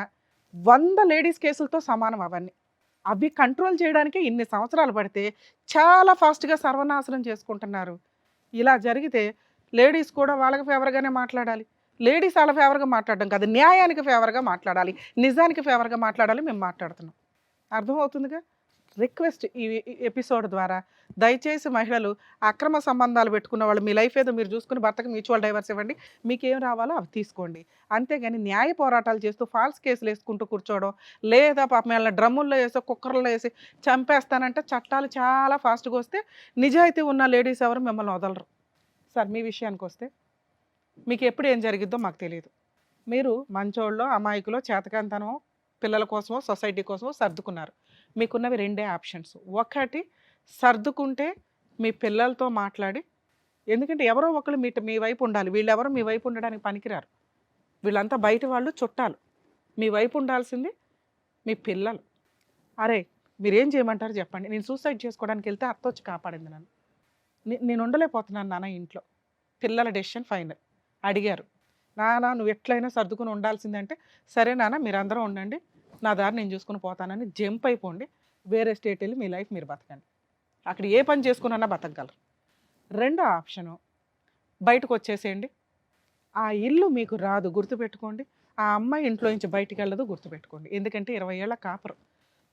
Speaker 3: 100 లేడీస్ కేసులతో సమానం అవన్నీ. అవి కంట్రోల్ చేయడానికి ఇన్ని సంవత్సరాలు పడితే చాలా ఫాస్ట్గా సర్వనాశనం చేసుకుంటున్నారు. ఇలా జరిగితే లేడీస్ కూడా వాళ్ళకి ఫేవర్గానే మాట్లాడాలి. లేడీస్ వాళ్ళ ఫేవర్గా మాట్లాడడం కాదు, న్యాయానికి ఫేవర్గా మాట్లాడాలి, నిజానికి ఫేవర్గా మాట్లాడాలి. మేము మాట్లాడుతున్నాం, అర్థమవుతుందిగా. రిక్వెస్ట్ ఈ ఎపిసోడ్ ద్వారా దయచేసి మహిళలు అక్రమ సంబంధాలు పెట్టుకున్న వాళ్ళు మీ లైఫ్ ఏదో మీరు చూసుకుని భర్తకు మ్యూచువల్ డైవర్స్ ఇవ్వండి, మీకేం రావాలో అవి తీసుకోండి. అంతేగాని న్యాయ పోరాటాలు చేస్తూ ఫాల్స్ కేసులు వేసుకుంటూ కూర్చోవడం, లేదా పాపం వాళ్ళ డ్రమ్ముల్లో వేసి కుక్కర్లో వేసి చంపేస్తానంటే చట్టాలు చాలా ఫాస్ట్గా వస్తే నిజాయితీ ఉన్న లేడీస్ ఎవరు మిమ్మల్ని వదలరు. సార్ మీ విషయానికి వస్తే మీకు ఎప్పుడు ఏం జరిగిద్దో మాకు తెలియదు. మీరు మంచోళ్ళో అమాయకులో చేతకాంతనమో పిల్లల కోసమో సొసైటీ కోసమో సర్దుకున్నారు. మీకున్నవి 2 ఆప్షన్స్. ఒకటి సర్దుకుంటే మీ పిల్లలతో మాట్లాడి, ఎందుకంటే ఎవరో ఒకరు మీ వైపు ఉండాలి, వీళ్ళెవరో మీ వైపు ఉండడానికి పనికిరారు, వీళ్ళంతా బయట వాళ్ళు చుట్టాలు. మీ వైపు ఉండాల్సింది మీ పిల్లలు. అరే మీరేం చేయమంటారు చెప్పండి, నేను సూసైడ్ చేసుకోవడానికి వెళ్తే అత్త వచ్చి కాపాడింది నన్ను, నేను ఉండలేకపోతున్నాను నాన్న ఇంట్లో, పిల్లల డెసిషన్ ఫైనల్. అడిగారు, నాన్న నువ్వు ఎట్లయినా సర్దుకుని ఉండాల్సిందంటే, సరే నాన్న మీరందరూ ఉండండి, నా దారి నేను చూసుకుని పోతానని జంప్ అయిపోండి, వేరే స్టేట్ వెళ్ళి మీ లైఫ్ మీరు బతకండి, అక్కడ ఏ పని చేసుకున్నా బతకగలరు. 2వ ఆప్షను బయటకు వచ్చేసేయండి, ఆ ఇల్లు మీకు రాదు గుర్తుపెట్టుకోండి, ఆ అమ్మాయి ఇంట్లో నుంచి బయటికి వెళ్ళదు గుర్తుపెట్టుకోండి. ఎందుకంటే 20 ఏళ్ల కాపురం,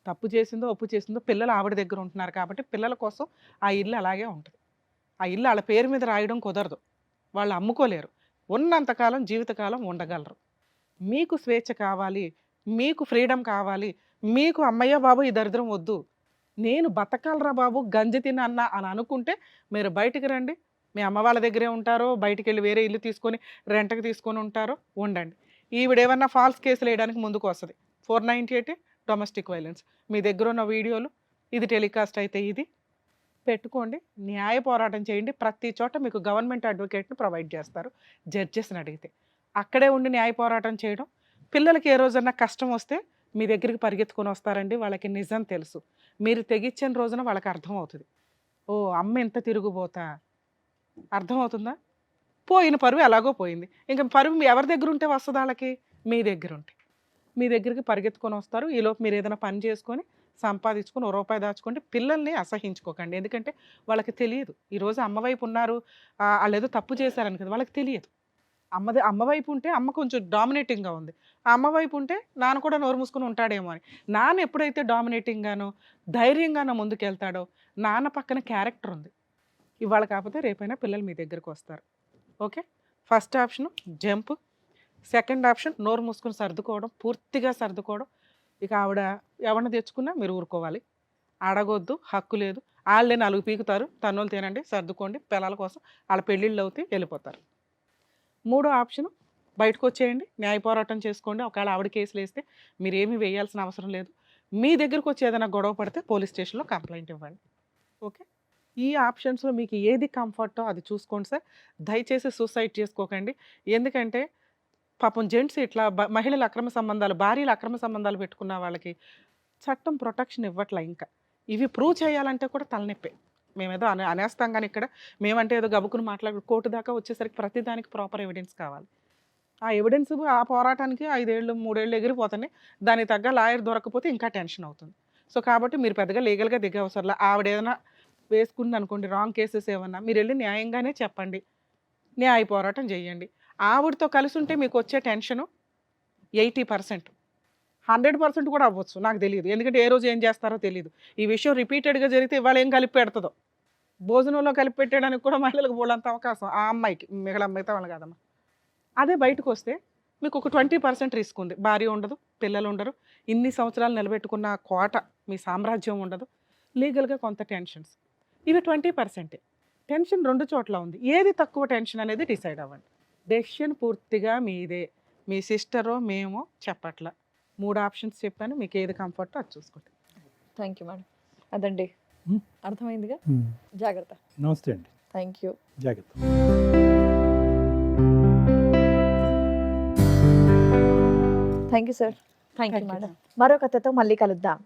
Speaker 3: తప్పు చేసిందో ఒప్పు చేసిందో పిల్లలు ఆవిడ దగ్గర ఉంటున్నారు కాబట్టి పిల్లల కోసం ఆ ఇల్లు అలాగే ఉంటుంది. ఆ ఇల్లు వాళ్ళ పేరు మీద రాయడం కుదరదు, వాళ్ళు అమ్ముకోలేరు, ఉన్నంతకాలం జీవితకాలం ఉండగలరు. మీకు స్వేచ్ఛ కావాలి, మీకు ఫ్రీడమ్ కావాలి, మీకు అమ్మయ్య బాబు ఈ దరిద్రం వద్దు, నేను బతకాలరా బాబు గంజి తినన్నా అని అనుకుంటే మీరు బయటికి రండి. మీ అమ్మ వాళ్ళ దగ్గరే ఉంటారో బయటికి వెళ్ళి వేరే ఇల్లు తీసుకొని రెంట్కి తీసుకొని ఉంటారో ఉండండి. ఈవిడేమన్నా ఫాల్స్ కేసులు వేయడానికి ముందుకు వస్తుంది. 498 డొమెస్టిక్ వైలెన్స్. మీ దగ్గర ఉన్న వీడియోలు ఇది టెలికాస్ట్ అయితే ఇది పెట్టుకోండి, న్యాయ పోరాటం చేయండి. ప్రతి చోట మీకు గవర్నమెంట్ అడ్వకేట్ని ప్రొవైడ్ చేస్తారు, జడ్జెస్ని అడిగితే. అక్కడే ఉండి న్యాయ పోరాటం చేయడం, పిల్లలకి ఏ రోజన్నా కష్టం వస్తే మీ దగ్గరికి పరిగెత్తుకొని వస్తారండి, వాళ్ళకి నిజం తెలుసు. మీరు తెగిచ్చిన రోజున వాళ్ళకి అర్థమవుతుంది, ఓ అమ్మ ఎంత తిరుగుబోతా, అర్థమవుతుందా. పోయిన పరువు ఎలాగో పోయింది, ఇంకా పరువు ఎవరి దగ్గర ఉంటే వస్తుంది వాళ్ళకి, మీ దగ్గర ఉంటే. మీ దగ్గరికి పరిగెత్తుకొని వస్తారు, ఈలోపు మీరు ఏదైనా పని చేసుకొని సంపాదించుకొని ఓ రూపాయి దాచుకోండి. పిల్లల్ని అసహించుకోకండి. ఎందుకంటే వాళ్ళకి తెలియదు. ఈరోజు అమ్మ వైపు ఉన్నారు, వాళ్ళు ఏదో తప్పు చేశారని కదా, వాళ్ళకి తెలియదు. అమ్మ వైపు ఉంటే అమ్మ కొంచెం డామినేటింగ్గా ఉంది, ఆ అమ్మ వైపు ఉంటే నాన్న కూడా నోరు మూసుకొని ఉంటాడేమో అని. నాన్న ఎప్పుడైతే డామినేటింగ్గానో ధైర్యంగానో ముందుకెళ్తాడో, నాన్న పక్కన క్యారెక్టర్ ఉంది. ఇవాళ కాకపోతే రేపైనా పిల్లలు మీ దగ్గరకు వస్తారు. Okay, first option jump, second option నోరు మూసుకొని సర్దుకోవడం, పూర్తిగా సర్దుకోవడం. ఇక ఆవిడ ఎవరిని తెచ్చుకున్నా మీరు ఊరుకోవాలి, అడగొద్దు, హక్కు లేదు. వాళ్ళే 4 పీకుతారు, తన్నులు తినండి, సర్దుకోండి, పిల్లల కోసం వాళ్ళ పెళ్ళిళ్ళు అవుతాయి, వెళ్ళిపోతారు. మూడో ఆప్షన్ బయటకు వచ్చేయండి, న్యాయ పోరాటం చేసుకోండి. ఒకవేళ ఆవిడ కేసులు వేస్తే మీరేమీ వేయాల్సిన అవసరం లేదు. మీ దగ్గరకు వచ్చి ఏదైనా గొడవ పడితే పోలీస్ స్టేషన్లో కంప్లైంట్ ఇవ్వండి. ఓకే, ఈ ఆప్షన్స్లో మీకు ఏది కంఫర్టో అది చూసుకోండి సార్. దయచేసి సూసైడ్ చేసుకోకండి. ఎందుకంటే పాపం జెంట్స్ ఇట్లా మహిళల అక్రమ సంబంధాలు, భార్యల అక్రమ సంబంధాలు పెట్టుకున్న వాళ్ళకి చట్టం ప్రొటెక్షన్ ఇవ్వట్లే. ఇంకా ఇవి ప్రూవ్ చేయాలంటే కూడా తలనొప్పే. మేమేదో అనేస్తాం కానీ ఇక్కడ మేమంటే ఏదో గబుకుని మాట్లాడు, కోర్టు దాకా వచ్చేసరికి ప్రతిదానికి ప్రాపర్ ఎవిడెన్స్ కావాలి. ఆ ఎవిడెన్స్ ఆ పోరాటానికి 5 ఏళ్ళు 3 ఏళ్ళు ఎగిరిపోతున్నాయి. దానికి తగ్గ లాయర్ దొరకకపోతే ఇంకా టెన్షన్ అవుతుంది. సో కాబట్టి మీరు పెద్దగా లీగల్గా దిగే అవసరంలా. ఆవిడ ఏదైనా వేసుకుంది అనుకోండి రాంగ్ కేసెస్ ఏమన్నా, మీరు వెళ్ళి న్యాయంగానే చెప్పండి, న్యాయ పోరాటం చేయండి. ఆవిడతో కలిసి ఉంటే మీకు వచ్చే టెన్షను 80%, 100% కూడా అవ్వచ్చు, నాకు తెలియదు. ఎందుకంటే ఏ రోజు ఏం చేస్తారో తెలియదు. ఈ విషయం రిపీటెడ్గా జరిగితే ఇవాళ ఏం కలిపి పెడుతుందో, భోజనంలో కలిపి పెట్టడానికి కూడా మహిళలకు బోలంత అవకాశం ఆ అమ్మాయికి, మిగతా వాళ్ళు కాదమ్మా. అదే బయటకు వస్తే మీకు ఒక 20% రిస్క్ ఉంది. భార్య ఉండదు, పిల్లలు ఉండరు, ఇన్ని సంవత్సరాలు నిలబెట్టుకున్న కోట మీ సామ్రాజ్యం ఉండదు, లీగల్గా కొంత టెన్షన్స్. ఇవి 20%. టెన్షన్ 2 చోట్ల ఉంది. ఏది తక్కువ టెన్షన్ అనేది డిసైడ్ అవ్వండి. డెసిషన్ పూర్తిగా మీదే. మీ సిస్టరో మేమో చెప్పట్లా. 3 ఆప్షన్స్ చెప్పాను, మీకు ఏది కంఫర్టో అది చూసుకోండి.
Speaker 1: Thank you madam. అదండి, అర్థమైందిగా. జాగ్రత్త.
Speaker 4: నమస్తే అండి.
Speaker 1: Thank you.
Speaker 4: జాగ్రత్త.
Speaker 1: Thank you sir. Thank you
Speaker 3: Thank you.
Speaker 1: Madam. మరో కథతో మళ్ళీ కలుద్దాం.